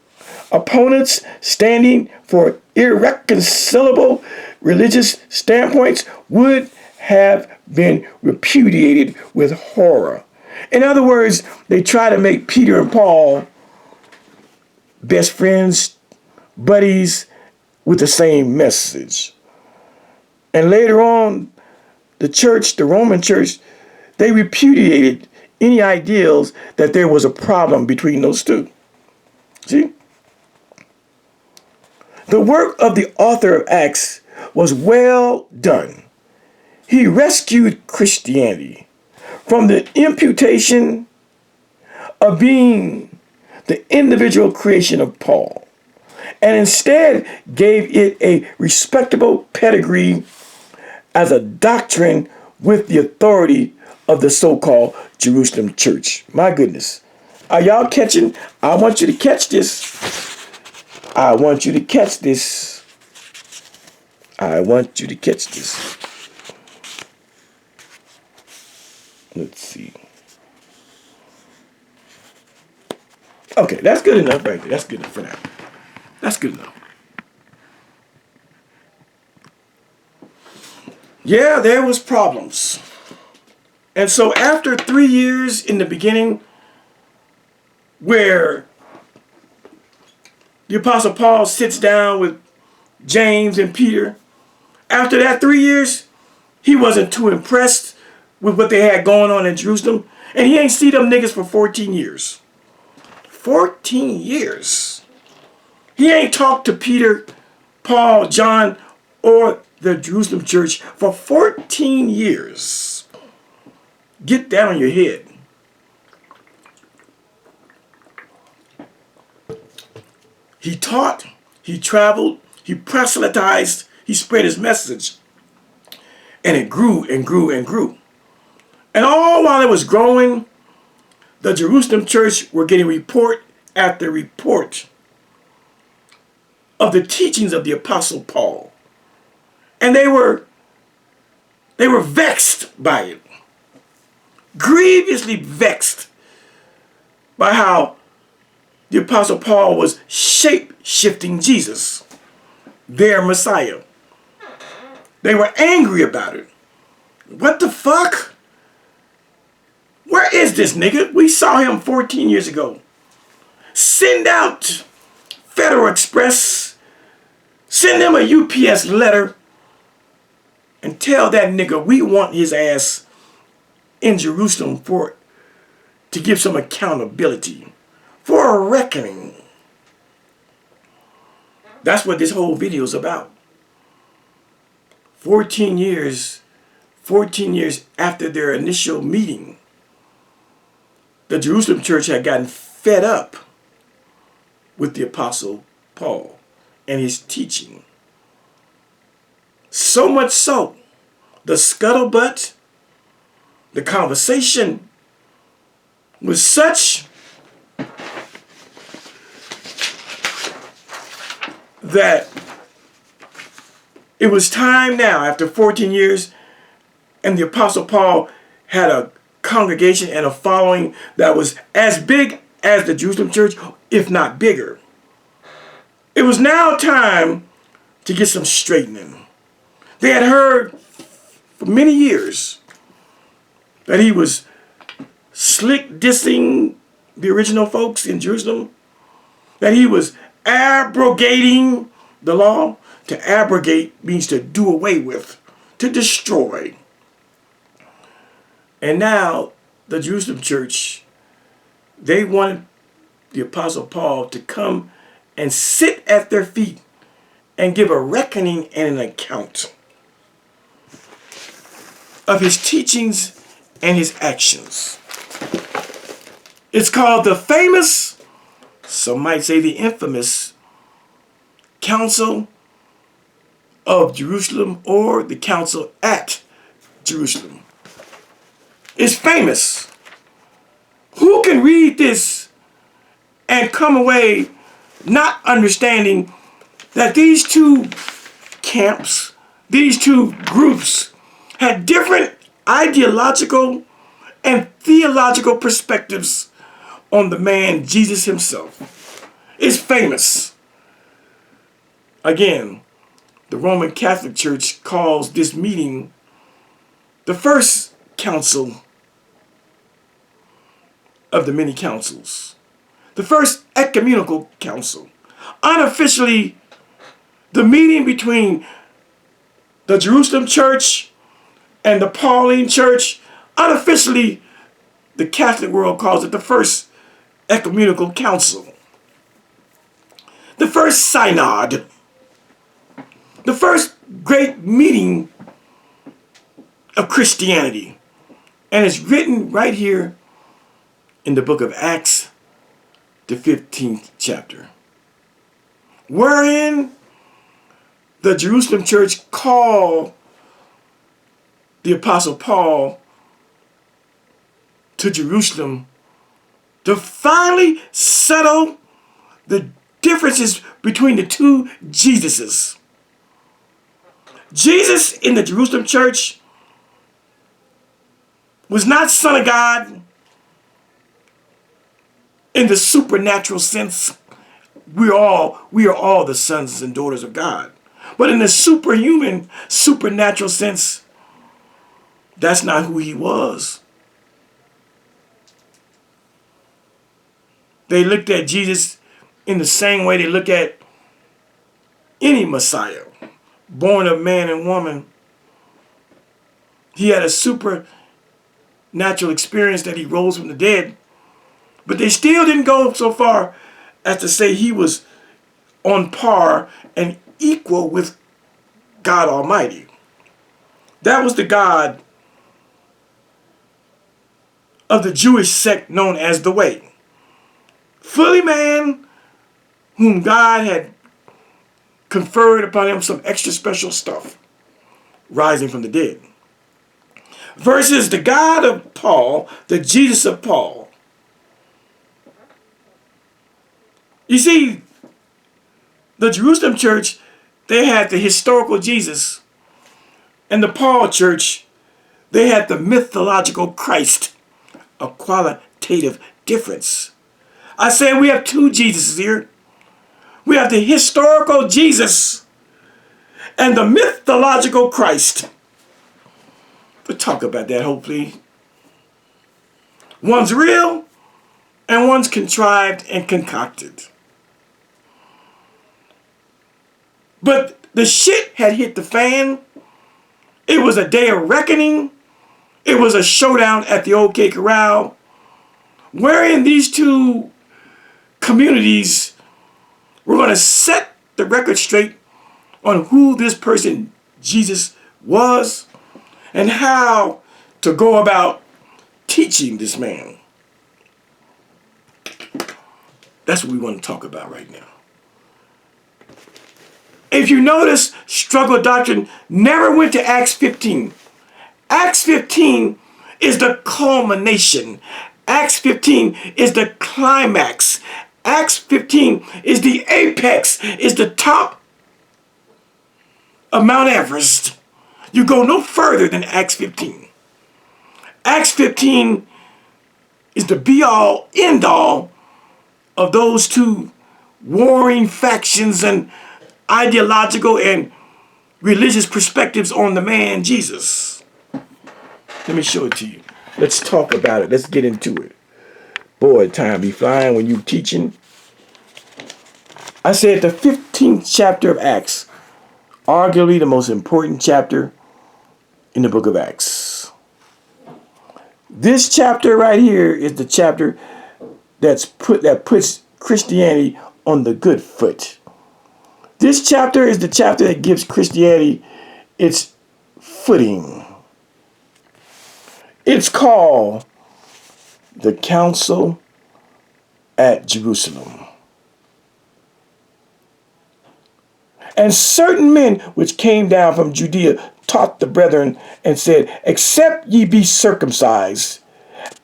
opponents standing for irreconcilable religious standpoints would have been repudiated with horror. In other words, they try to make Peter and Paul best friends, buddies, with the same message. And later on, the church, the Roman church, they repudiated any ideals that there was a problem between those two. See? The work of the author of Acts was well done. He rescued Christianity from the imputation of being the individual creation of Paul, and instead gave it a respectable pedigree as a doctrine with the authority of the so-called Jerusalem church. My goodness. Are y'all catching? I want you to catch this. I want you to catch this. I want you to catch this. Let's see. Okay, that's good enough right there. That's good enough for now. That's good enough. Yeah, there was problems. And so after 3 years in the beginning, where the Apostle Paul sits down with James and Peter, after that 3 years, he wasn't too impressed with what they had going on in Jerusalem. And he ain't seen them niggas for 14 years. 14 years. He ain't talked to Peter, Paul, John, or the Jerusalem church for 14 years. Get that on your head. He taught, he traveled, he proselytized, he spread his message. And it grew and grew and grew. And all while it was growing, the Jerusalem church were getting report after report of the teachings of the Apostle Paul. And they were vexed by it. Grievously vexed by how the Apostle Paul was shape-shifting Jesus, their Messiah. They were angry about it. What the fuck? Where is this nigga? We saw him 14 years ago. Send out Federal Express. Send him a UPS letter and tell that nigga we want his ass in Jerusalem to give some accountability, for a reckoning. That's what this whole video is about. 14 years after their initial meeting, the Jerusalem church had gotten fed up with the Apostle Paul and his teaching. So much so, the scuttlebutt, the conversation was such that it was time now, after 14 years, and the Apostle Paul had a congregation and a following that was as big as the Jerusalem church, if not bigger. It was now time to get some straightening. They had heard for many years that he was slick dissing the original folks in Jerusalem, that he was abrogating the law. To abrogate means to do away with, to destroy. And now the Jerusalem church, they wanted the Apostle Paul to come and sit at their feet and give a reckoning and an account of his teachings and his actions. It's called the famous, some might say the infamous, Council of Jerusalem, or the Council at Jerusalem. It's famous. Who can read this and come away not understanding that these two camps, these two groups, had different ideological and theological perspectives on the man Jesus himself? It's famous. Again, the Roman Catholic Church calls this meeting the first council of the many councils, the first ecumenical council. Unofficially, the meeting between the Jerusalem church and the Pauline church. Unofficially, the Catholic world calls it the first ecumenical council, the first synod, the first great meeting of Christianity. And it's written right here in the book of Acts, the 15th chapter, wherein the Jerusalem church called the Apostle Paul to Jerusalem to finally settle the differences between the two Jesuses. Jesus in the Jerusalem church was not Son of God in the supernatural sense. We are all the sons and daughters of God. But in the superhuman, supernatural sense, that's not who he was. They looked at Jesus in the same way they look at any Messiah, born of man and woman. He had a supernatural experience that he rose from the dead, but they still didn't go so far as to say he was on par and equal with God Almighty. That was the God of the Jewish sect known as the Way. Fully man, whom God had conferred upon him some extra special stuff, rising from the dead. Versus the God of Paul, the Jesus of Paul. You see, the Jerusalem church, they had the historical Jesus. And the Paul church, they had the mythological Christ. A qualitative difference. I say we have two Jesuses here. We have the historical Jesus and the mythological Christ. We'll talk about that hopefully. One's real and one's contrived and concocted. But the shit had hit the fan. It was a day of reckoning. It was a showdown at the OK Corral, wherein these two communities were going to set the record straight on who this person, Jesus, was and how to go about teaching this man. That's what we want to talk about right now. If you notice, struggle doctrine never went to Acts 15. Acts 15 is the culmination. Acts 15 is the climax. Acts 15 is the apex, is the top of Mount Everest. You go no further than Acts 15. Acts 15 is the be-all, end-all of those two warring factions and ideological and religious perspectives on the man Jesus. Let me show it to you. Let's talk about it. Let's get into it. Boy, time be flying when you teaching. I said the 15th chapter of Acts, arguably the most important chapter in the book of Acts. This chapter right here is the chapter that puts Christianity on the good foot. This chapter is the chapter that gives Christianity its footing. It's called the Council at Jerusalem. And certain men which came down from Judea taught the brethren and said, except ye be circumcised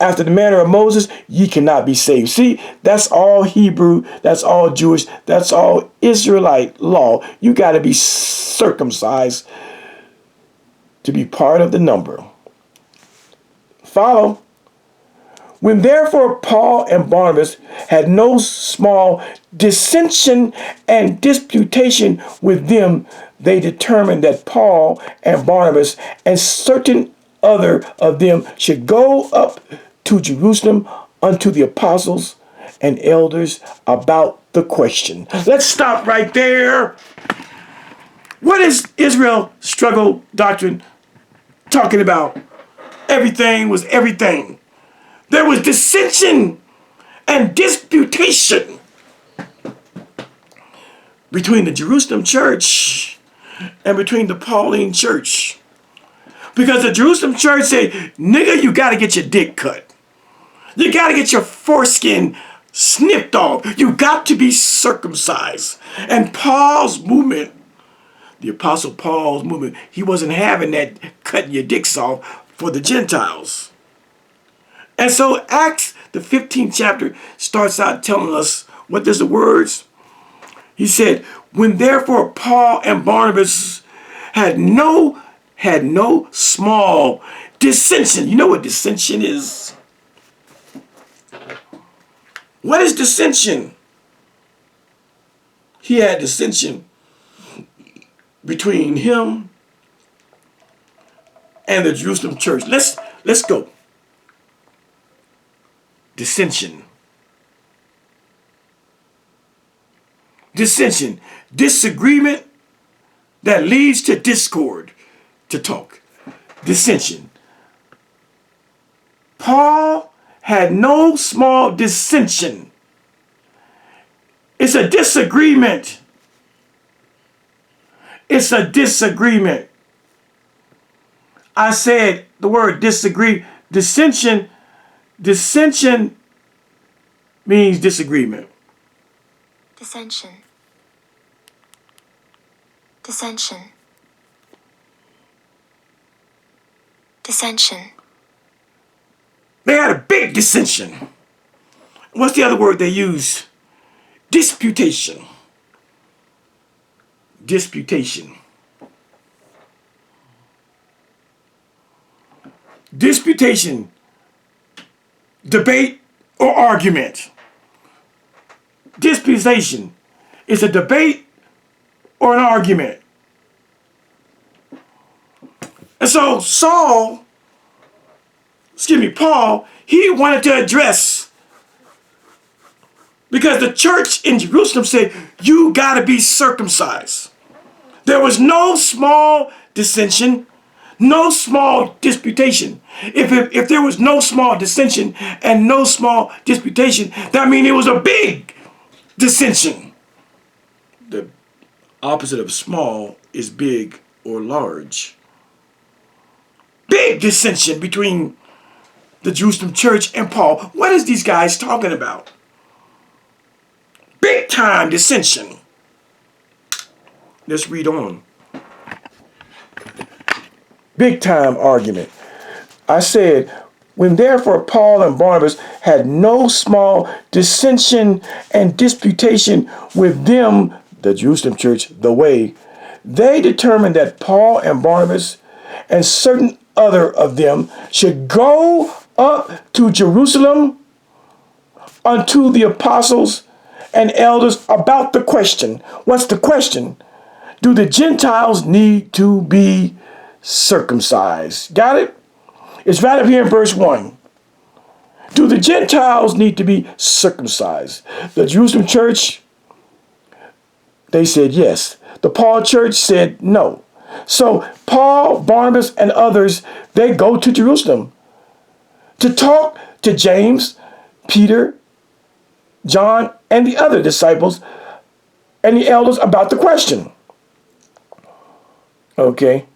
after the manner of Moses, ye cannot be saved. See, that's all Hebrew, that's all Jewish, that's all Israelite law. You got to be circumcised to be part of the number. Follow. When therefore Paul and Barnabas had no small dissension and disputation with them, they determined that Paul and Barnabas and certain other of them should go up to Jerusalem unto the apostles and elders about the question. Let's stop right there. What is Israel struggle doctrine talking about? Everything was everything. There was dissension and disputation between the Jerusalem church and between the Pauline church. Because the Jerusalem church said, nigga, you got to get your dick cut. You got to get your foreskin snipped off. You got to be circumcised. And Paul's movement, the Apostle Paul's movement, he wasn't having that cutting your dicks off for the Gentiles. And so Acts, the 15th chapter, starts out telling us, what does the words? He said, when therefore Paul and Barnabas had no small dissension. You know what dissension is? What is dissension? He had dissension between him and the Jerusalem church. Let's go. Dissension. Dissension. Disagreement that leads to discord, to talk. Dissension. Paul had no small dissension. It's a disagreement. It's a disagreement. I said the word disagree. Dissension means disagreement. Dissension. Dissension. Dissension. They had a big dissension. What's the other word they use? Disputation. Disputation. Disputation. Debate or argument. Disputation is a debate or an argument. And so Paul, he wanted to address, because the church in Jerusalem said, you got to be circumcised. There was no small dissension, no small disputation. If there was no small dissension and no small disputation, that means it was a big dissension. The opposite of small is big or large. Big dissension between the Jerusalem church and Paul. What is these guys talking about? Big time dissension. Let's read on. Big time argument. I said, when therefore Paul and Barnabas had no small dissension and disputation with them, the Jerusalem church, the way, they determined that Paul and Barnabas and certain other of them should go up to Jerusalem unto the apostles and elders about the question. What's the question? Do the Gentiles need to be circumcised? Got it? It's right up here in verse 1. Do the Gentiles need to be circumcised? The Jerusalem church, they said yes. The Paul church said no. So Paul, Barnabas, and others, they go to Jerusalem to talk to James, Peter, John, and the other disciples and the elders about the question. Okay.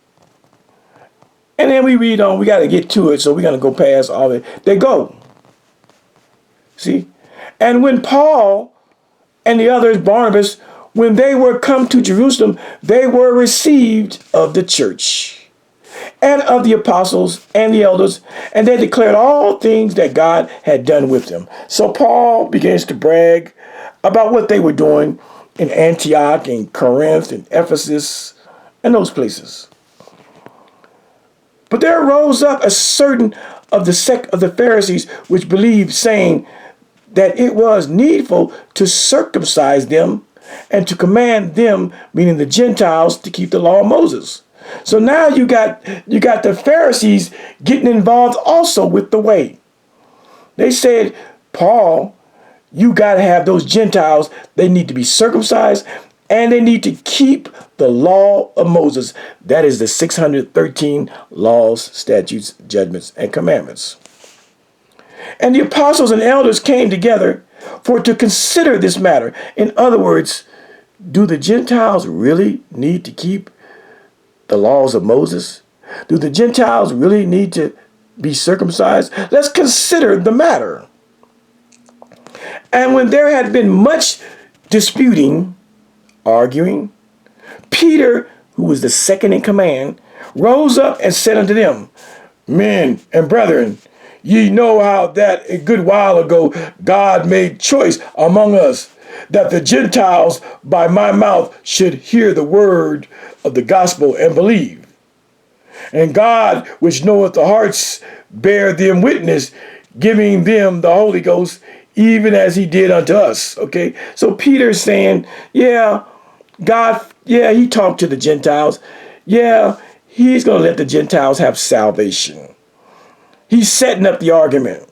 And then we read on. We got to get to it, so we're going to go past all of it. They go. See? And when Paul and the others, Barnabas, when they were come to Jerusalem, they were received of the church and of the apostles and the elders, and they declared all things that God had done with them. So Paul begins to brag about what they were doing in Antioch and Corinth and Ephesus and those places. But there arose up a certain of the sect of the Pharisees which believed, saying that it was needful to circumcise them and to command them, meaning the Gentiles, to keep the law of Moses. So now you got the Pharisees getting involved also with the way. They said, Paul, you got to have those Gentiles, they need to be circumcised and they need to keep the law of Moses. That is the 613 laws, statutes, judgments, and commandments. And the apostles and elders came together for to consider this matter. In other words, do the Gentiles really need to keep the laws of Moses? Do the Gentiles really need to be circumcised? Let's consider the matter. And when there had been much disputing, arguing, Peter, who was the second in command, rose up and said unto them, Men and brethren, ye know how that a good while ago God made choice among us, that the Gentiles by my mouth should hear the word of the gospel and believe. And God, which knoweth the hearts, bear them witness, giving them the Holy Ghost, even as he did unto us. Okay, so Peter's saying, yeah, God, yeah, he talked to the Gentiles. Yeah, he's going to let the Gentiles have salvation. He's setting up the argument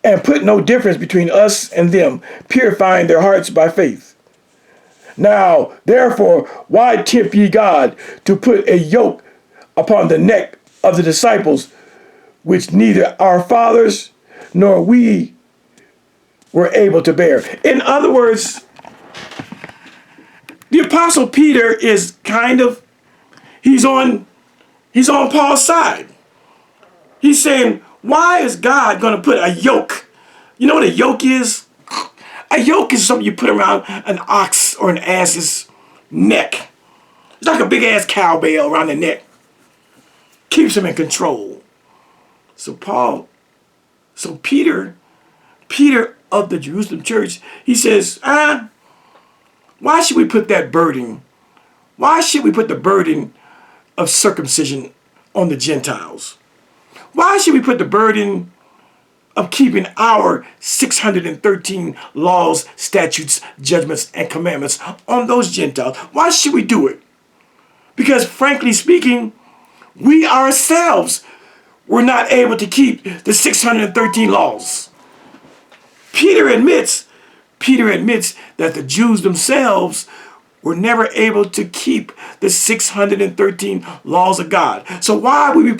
and put no difference between us and them, purifying their hearts by faith. Now, therefore, why tempt ye God to put a yoke upon the neck of the disciples, which neither our fathers nor we were able to bear? In other words, the Apostle Peter is he's on Paul's side. He's saying, why is God going to put a yoke? You know what a yoke is? A yoke is something you put around an ox or an ass's neck. It's like a big ass cowbell around the neck. Keeps him in control. So Peter of the Jerusalem church, he says, why should we put that burden? Why should we put the burden of circumcision on the Gentiles? Why should we put the burden of keeping our 613 laws, statutes, judgments, and commandments on those Gentiles? Why should we do it? Because frankly speaking, we ourselves were not able to keep the 613 laws. Peter admits that the Jews themselves were never able to keep the 613 laws of God. So why we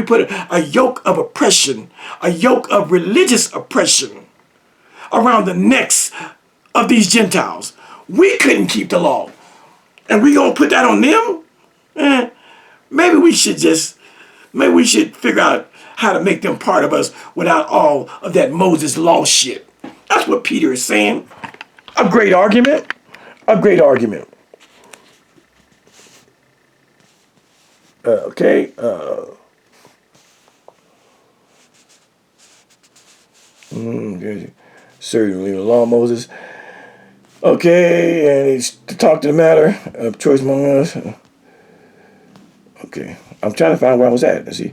put a yoke of oppression, a yoke of religious oppression around the necks of these Gentiles? We couldn't keep the law, and we gonna put that on them? Maybe we should figure out how to make them part of us without all of that Moses law shit. That's what Peter is saying. A great argument. A great argument. Okay. Certainly the law of Moses. Okay, and he's to talk to the matter of choice among us. Okay, I'm trying to find where I was at. Let's see.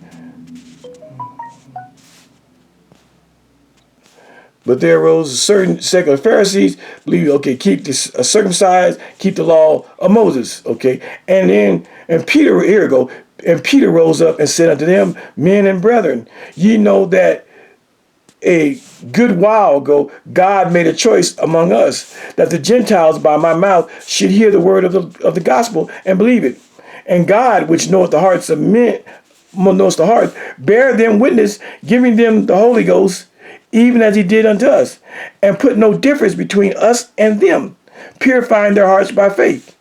But there arose a certain sect of Pharisees, believe, okay, keep this circumcised, keep the law of Moses, okay. And Peter, here we go. And Peter rose up and said unto them, Men and brethren, ye know that a good while ago God made a choice among us, that the Gentiles by my mouth should hear the word of the gospel and believe it. And God, which knoweth the hearts of men, knows the heart, bear them witness, giving them the Holy Ghost, even as he did unto us, and put no difference between us and them, purifying their hearts by faith.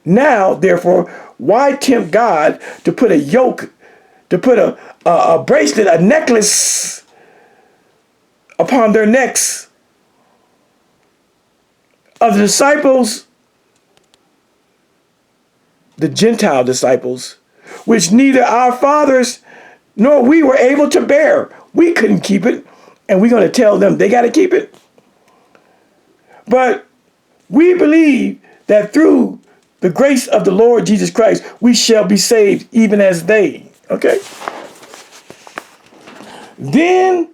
Now, therefore, why tempt God to put a yoke, to put a bracelet, a necklace upon their necks of the disciples, the Gentile disciples, which neither our fathers nor we were able to bear? We couldn't keep it. And we're going to tell them they got to keep it. But we believe that through the grace of the Lord Jesus Christ, we shall be saved even as they. Okay? Then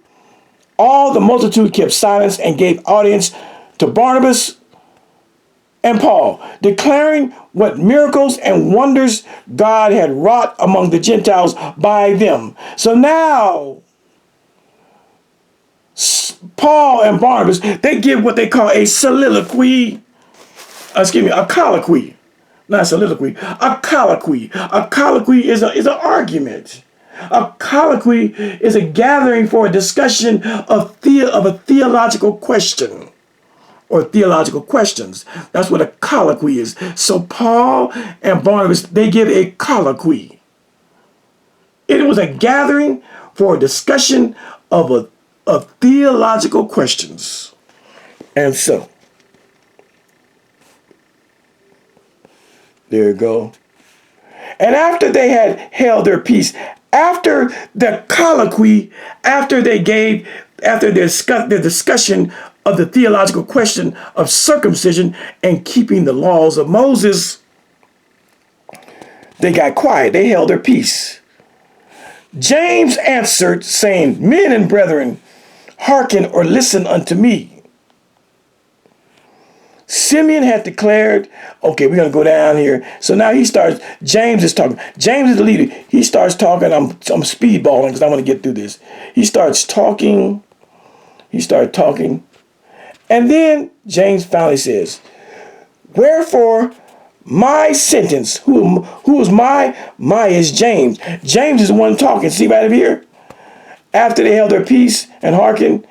all the multitude kept silence and gave audience to Barnabas and Paul, declaring what miracles and wonders God had wrought among the Gentiles by them. So now, Paul and Barnabas, they give what they call a soliloquy, a colloquy, not a soliloquy, a colloquy. A colloquy is an argument. A colloquy is a gathering for a discussion of a theological question. or theological questions. That's what a colloquy is. So Paul and Barnabas, they give a colloquy. It was a gathering for a discussion of theological questions. And so, there you go. And after they had held their peace, after the colloquy, after they discussed the discussion of the theological question of circumcision and keeping the laws of Moses, they got quiet. They held their peace. James answered, saying, Men and brethren, hearken or listen unto me. Simeon had declared, okay, we're going to go down here. So now James is talking. James is the leader. He starts talking. I'm speedballing because I want to get through this. He starts talking. And then James finally says, Wherefore my sentence, who is my is James. James is the one talking. See right over here? After they held their peace and hearkened,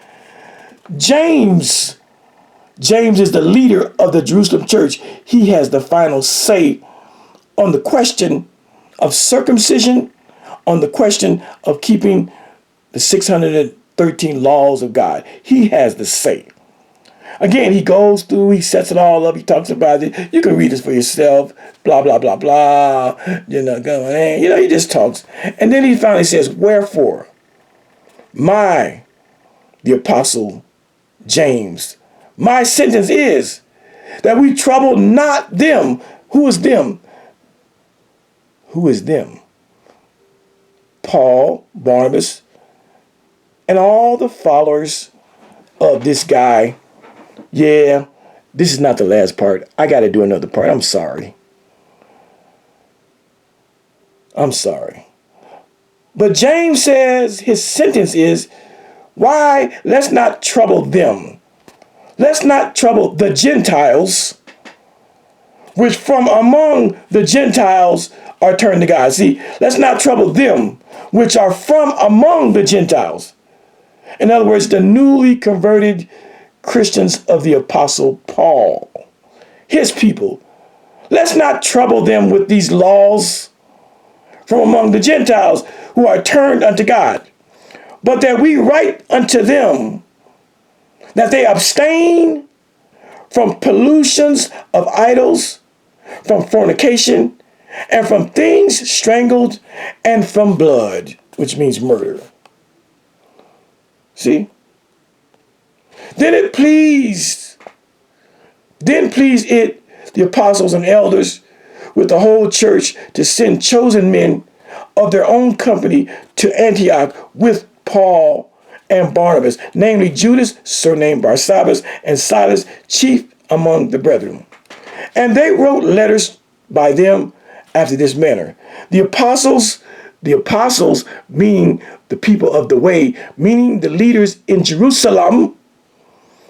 James is the leader of the Jerusalem church. He has the final say on the question of circumcision, on the question of keeping the 613 laws of God. He has the say. Again, he goes through, he sets it all up, he talks about it. You can read this for yourself, blah, blah, blah, blah. He just talks. And then he finally says, Wherefore, the apostle James, my sentence is that we trouble not them. Who is them? Who is them? Paul, Barnabas, and all the followers of this guy. Yeah, this is not the last part. I got to do another part. I'm sorry. But James says his sentence is, why? Let's not trouble them. Let's not trouble the Gentiles, which from among the Gentiles are turned to God. See, let's not trouble them, which are from among the Gentiles. In other words, the newly converted Christians of the Apostle Paul, his people. Let's not trouble them with these laws from among the Gentiles who are turned unto God, but that we write unto them that they abstain from pollutions of idols, from fornication, and from things strangled, and from blood, which means murder. See? Then it pleased it, the apostles and elders, with the whole church, to send chosen men of their own company to Antioch with Paul and Barnabas, namely Judas, surnamed Barsabbas, and Silas, chief among the brethren. And they wrote letters by them after this manner. The apostles meaning the people of the way, meaning the leaders in Jerusalem.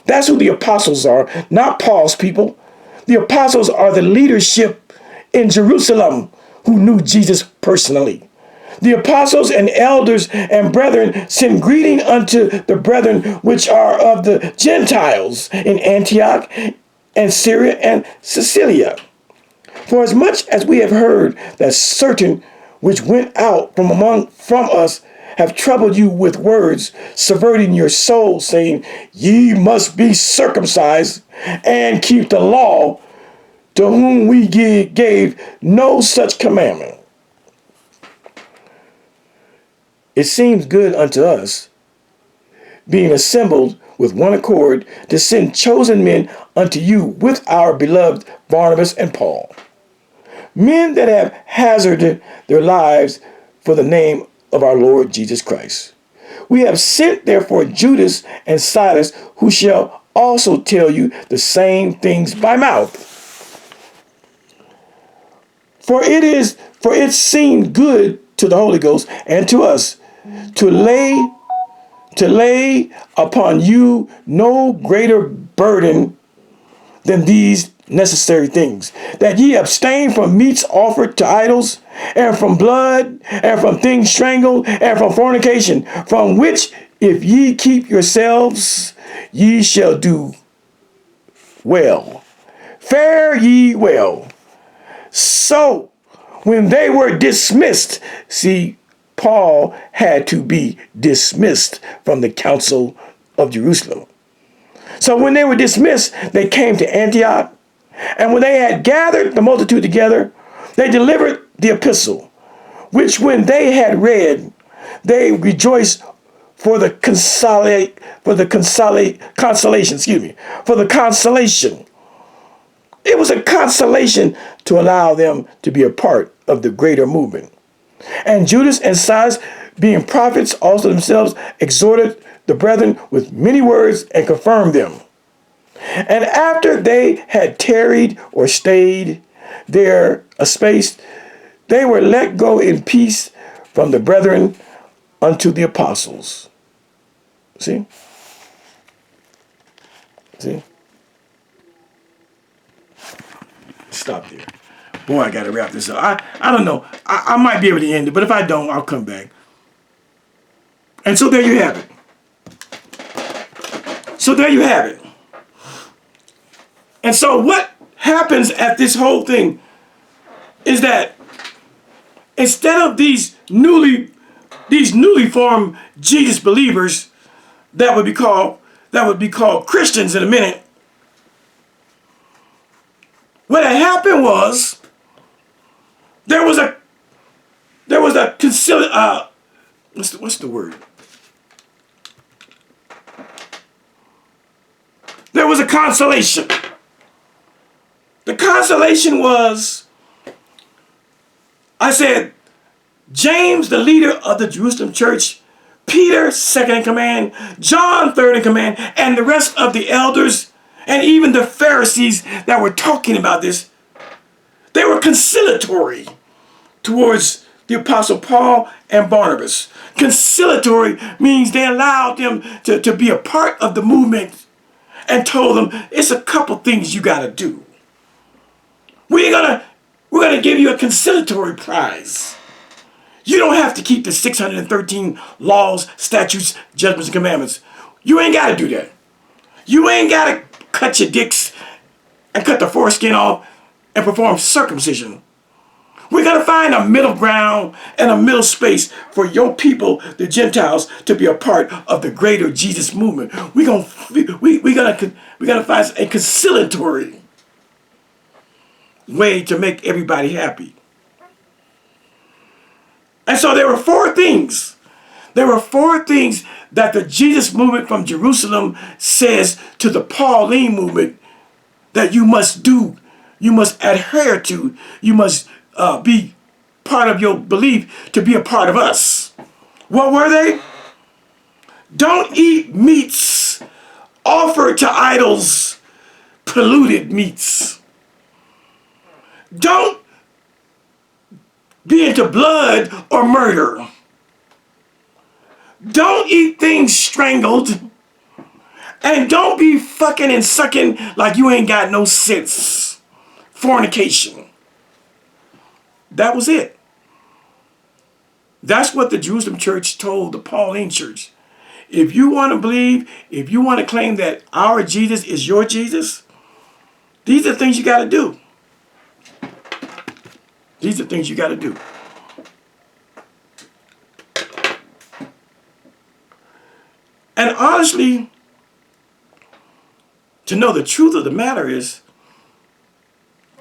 That's who the apostles are, not Paul's people. The apostles are the leadership in Jerusalem who knew Jesus personally. The apostles and elders and brethren send greeting unto the brethren which are of the Gentiles in Antioch and Syria and Cilicia. For as much as we have heard that certain which went out from us have troubled you with words, subverting your souls, saying, Ye must be circumcised and keep the law, to whom we gave no such commandment. It seems good unto us, being assembled with one accord, to send chosen men unto you with our beloved Barnabas and Paul, men that have hazarded their lives for the name of our Lord Jesus Christ. We have sent therefore Judas and Silas, who shall also tell you the same things by mouth. For it seemed good to the Holy Ghost and to us to lay upon you no greater burden than these necessary things, that ye abstain from meats offered to idols, and from blood, and from things strangled, and from fornication, from which if ye keep yourselves, ye shall do well. Fare ye well. So, when they were dismissed, see, Paul had to be dismissed from the council of Jerusalem. So when they were dismissed, they came to Antioch. And when they had gathered the multitude together, they delivered the epistle, which when they had read, they rejoiced for the consolation. It was a consolation to allow them to be a part of the greater movement. And Judas and Silas, being prophets also themselves, exhorted the brethren with many words and confirmed them. And after they had tarried or stayed there a space, they were let go in peace from the brethren unto the apostles. See? See? Stop there. Boy, I got to wrap this up. I don't know. I might be able to end it, but if I don't, I'll come back. And so there you have it. So there you have it. And so what happens at this whole thing is that instead of these newly formed Jesus believers that would be called Christians in a minute, what had happened was there was a what's the word? There was a consolation. The consolation was, I said, James, the leader of the Jerusalem church, Peter, second in command, John, third in command, and the rest of the elders, and even the Pharisees that were talking about this, they were conciliatory towards the Apostle Paul and Barnabas. Conciliatory means they allowed them to be a part of the movement and told them, it's a couple things you got to do. We're gonna give you a conciliatory prize. You don't have to keep the 613 laws, statutes, judgments, and commandments. You ain't got to do that. You ain't got to cut your dicks and cut the foreskin off and perform circumcision. We're going to find a middle ground and a middle space for your people, the Gentiles, to be a part of the greater Jesus movement. We're going to find a conciliatory way to make everybody happy. And so there were four things. There were four things that the Jesus movement from Jerusalem says to the Pauline movement that you must do, you must adhere to, you must be part of your belief to be a part of us. What were they? Don't eat meats offered to idols, polluted meats. Don't be into blood or murder. Don't eat things strangled. And don't be fucking and sucking like you ain't got no sense. Fornication. That was it. That's what the Jerusalem church told the Pauline church. If you want to believe, if you want to claim that our Jesus is your Jesus, these are the things you got to do. These are things you got to do. And honestly, to know the truth of the matter is,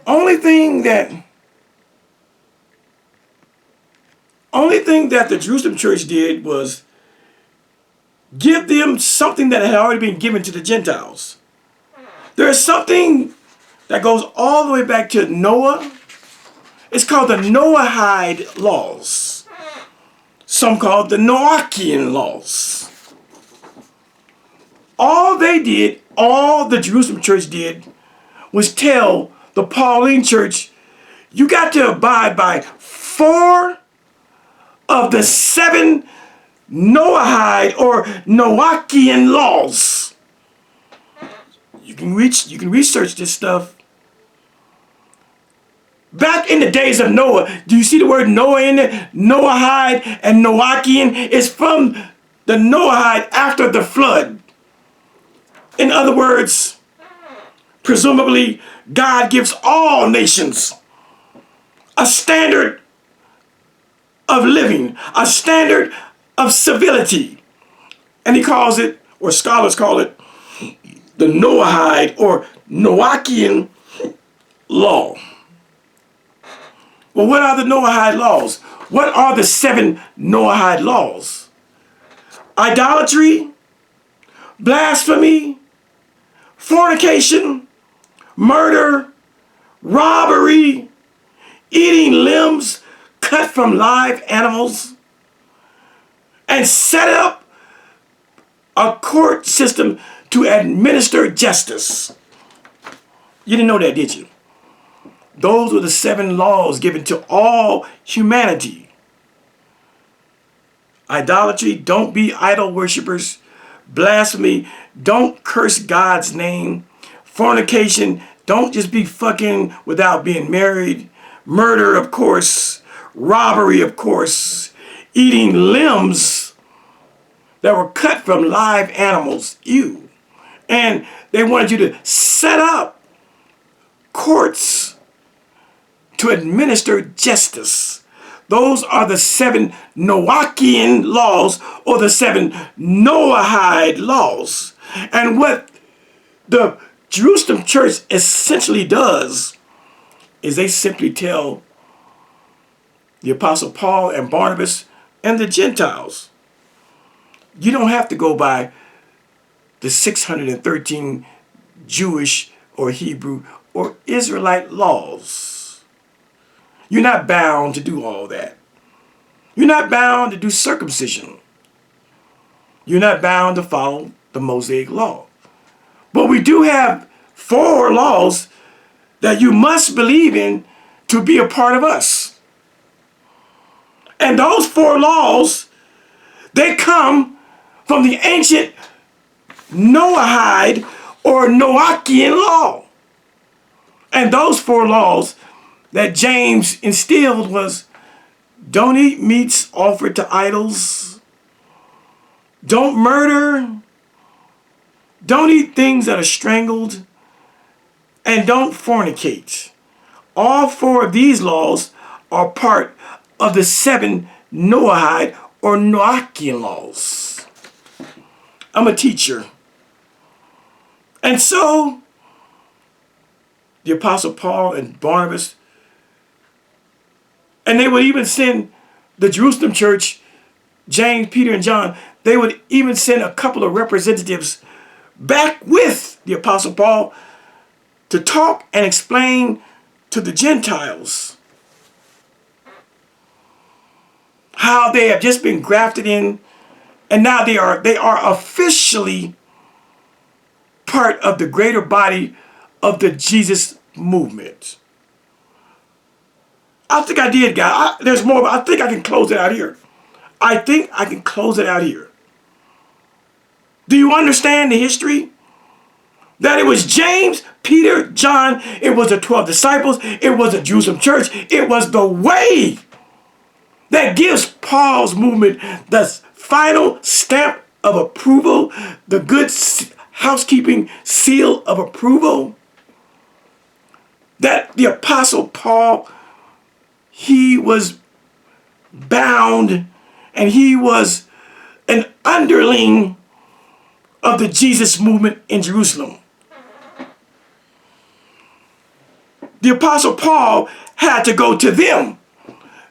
only thing that the Jerusalem church did was give them something that had already been given to the Gentiles. There is something that goes all the way back to Noah. It's called the Noahide laws. Some call it the Noachian laws. All they did, all the Jerusalem church did, was tell the Pauline church, you got to abide by 4 of the 7 Noahide or Noachian laws. You can research this stuff. Back in the days of Noah, do you see the word Noah in there? Noahide and Noachian is from the Noahide after the flood. In other words, Presumably, God gives all nations a standard of living, a standard of civility. And he calls it, or scholars call it, the Noahide or Noachian law. Well, what are the Noahide laws? What are the 7 Noahide laws? Idolatry, blasphemy, fornication, murder, robbery, eating limbs cut from live animals, and set up a court system to administer justice. You didn't know that, did you? Those were the 7 laws given to all humanity. Idolatry, don't be idol worshipers. Blasphemy, don't curse God's name. Fornication, don't just be fucking without being married. Murder, of course. Robbery, of course. Eating limbs that were cut from live animals. Ew. And they wanted you to set up courts to administer justice. Those are the 7 Noachian laws, or the 7 Noahide laws. And what the Jerusalem church essentially does is they simply tell the Apostle Paul and Barnabas and the Gentiles, you don't have to go by the 613 Jewish or Hebrew or Israelite laws. You're not bound to do all that. You're not bound to do circumcision. You're not bound to follow the Mosaic law. But we do have 4 laws that you must believe in to be a part of us. And those 4 laws, they come from the ancient Noahide or Noachian law. And those 4 laws that James instilled was, don't eat meats offered to idols, don't murder, don't eat things that are strangled, and don't fornicate. All 4 of these laws are part of the 7 Noahide or Noachian laws. I'm a teacher. And so, the Apostle Paul and Barnabas, and they would even send the Jerusalem church, James, Peter, and John, they would even send a couple of representatives back with the Apostle Paul to talk and explain to the Gentiles how they have just been grafted in, and now they are officially part of the greater body of the Jesus movement. I think I did, guys. There's more, but I think I can close it out here. I think I can close it out here. Do you understand the history? That it was James, Peter, John, it was the 12 disciples, it was the Jerusalem church, it was the way that gives Paul's movement the final stamp of approval, the good housekeeping seal of approval. That the Apostle Paul, he was bound and he was an underling of the Jesus movement in Jerusalem. The Apostle Paul had to go to them.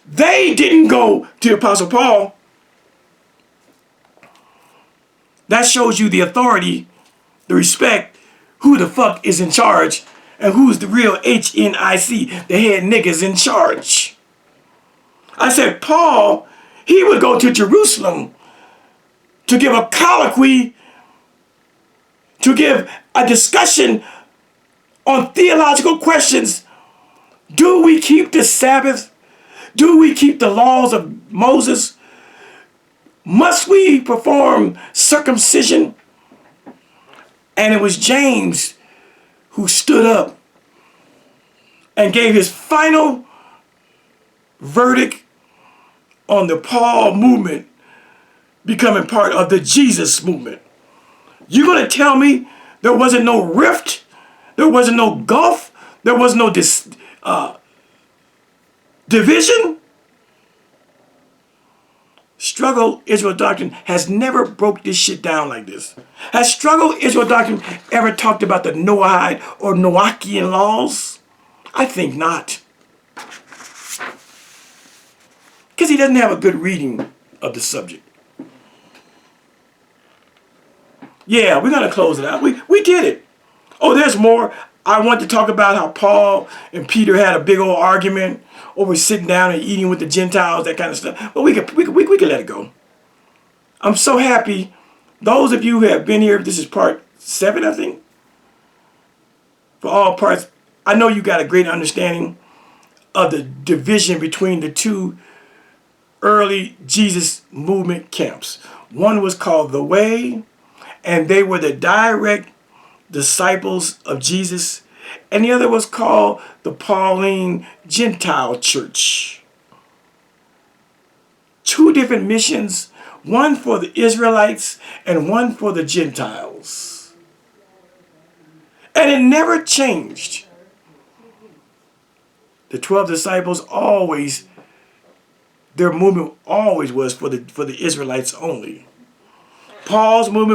They didn't go to the Apostle Paul. That shows you the authority, the respect, who the fuck is in charge, and who's the real HNIC, the head niggas in charge. I said Paul, he would go to Jerusalem to give a colloquy, to give a discussion on theological questions. Do we keep the Sabbath? Do we keep the laws of Moses? Must we perform circumcision? And it was James who stood up and gave his final verdict on the Paul movement becoming part of the Jesus movement. You're going to tell me there wasn't no rift There wasn't no gulf. There was no division. Struggle Israel doctrine has never broke this shit down like this. Has struggle Israel doctrine ever talked about the Noahide or Noachian laws? I think not. Because he doesn't have a good reading of the subject. Yeah, we're going to close it out. We did it. Oh, there's more. I want to talk about how Paul and Peter had a big old argument over sitting down and eating with the Gentiles, that kind of stuff. But we could let it go. I'm so happy. Those of you who have been here, this is part 7, I think. For all parts, I know you got a great understanding of the division between the two early Jesus movement camps. One was called The Way, and they were the direct disciples of Jesus, and the other was called the Pauline Gentile Church. 2 different missions, one for the Israelites and one for the Gentiles. And it never changed. The 12 disciples always, their movement always was for the Israelites only. Paul's movement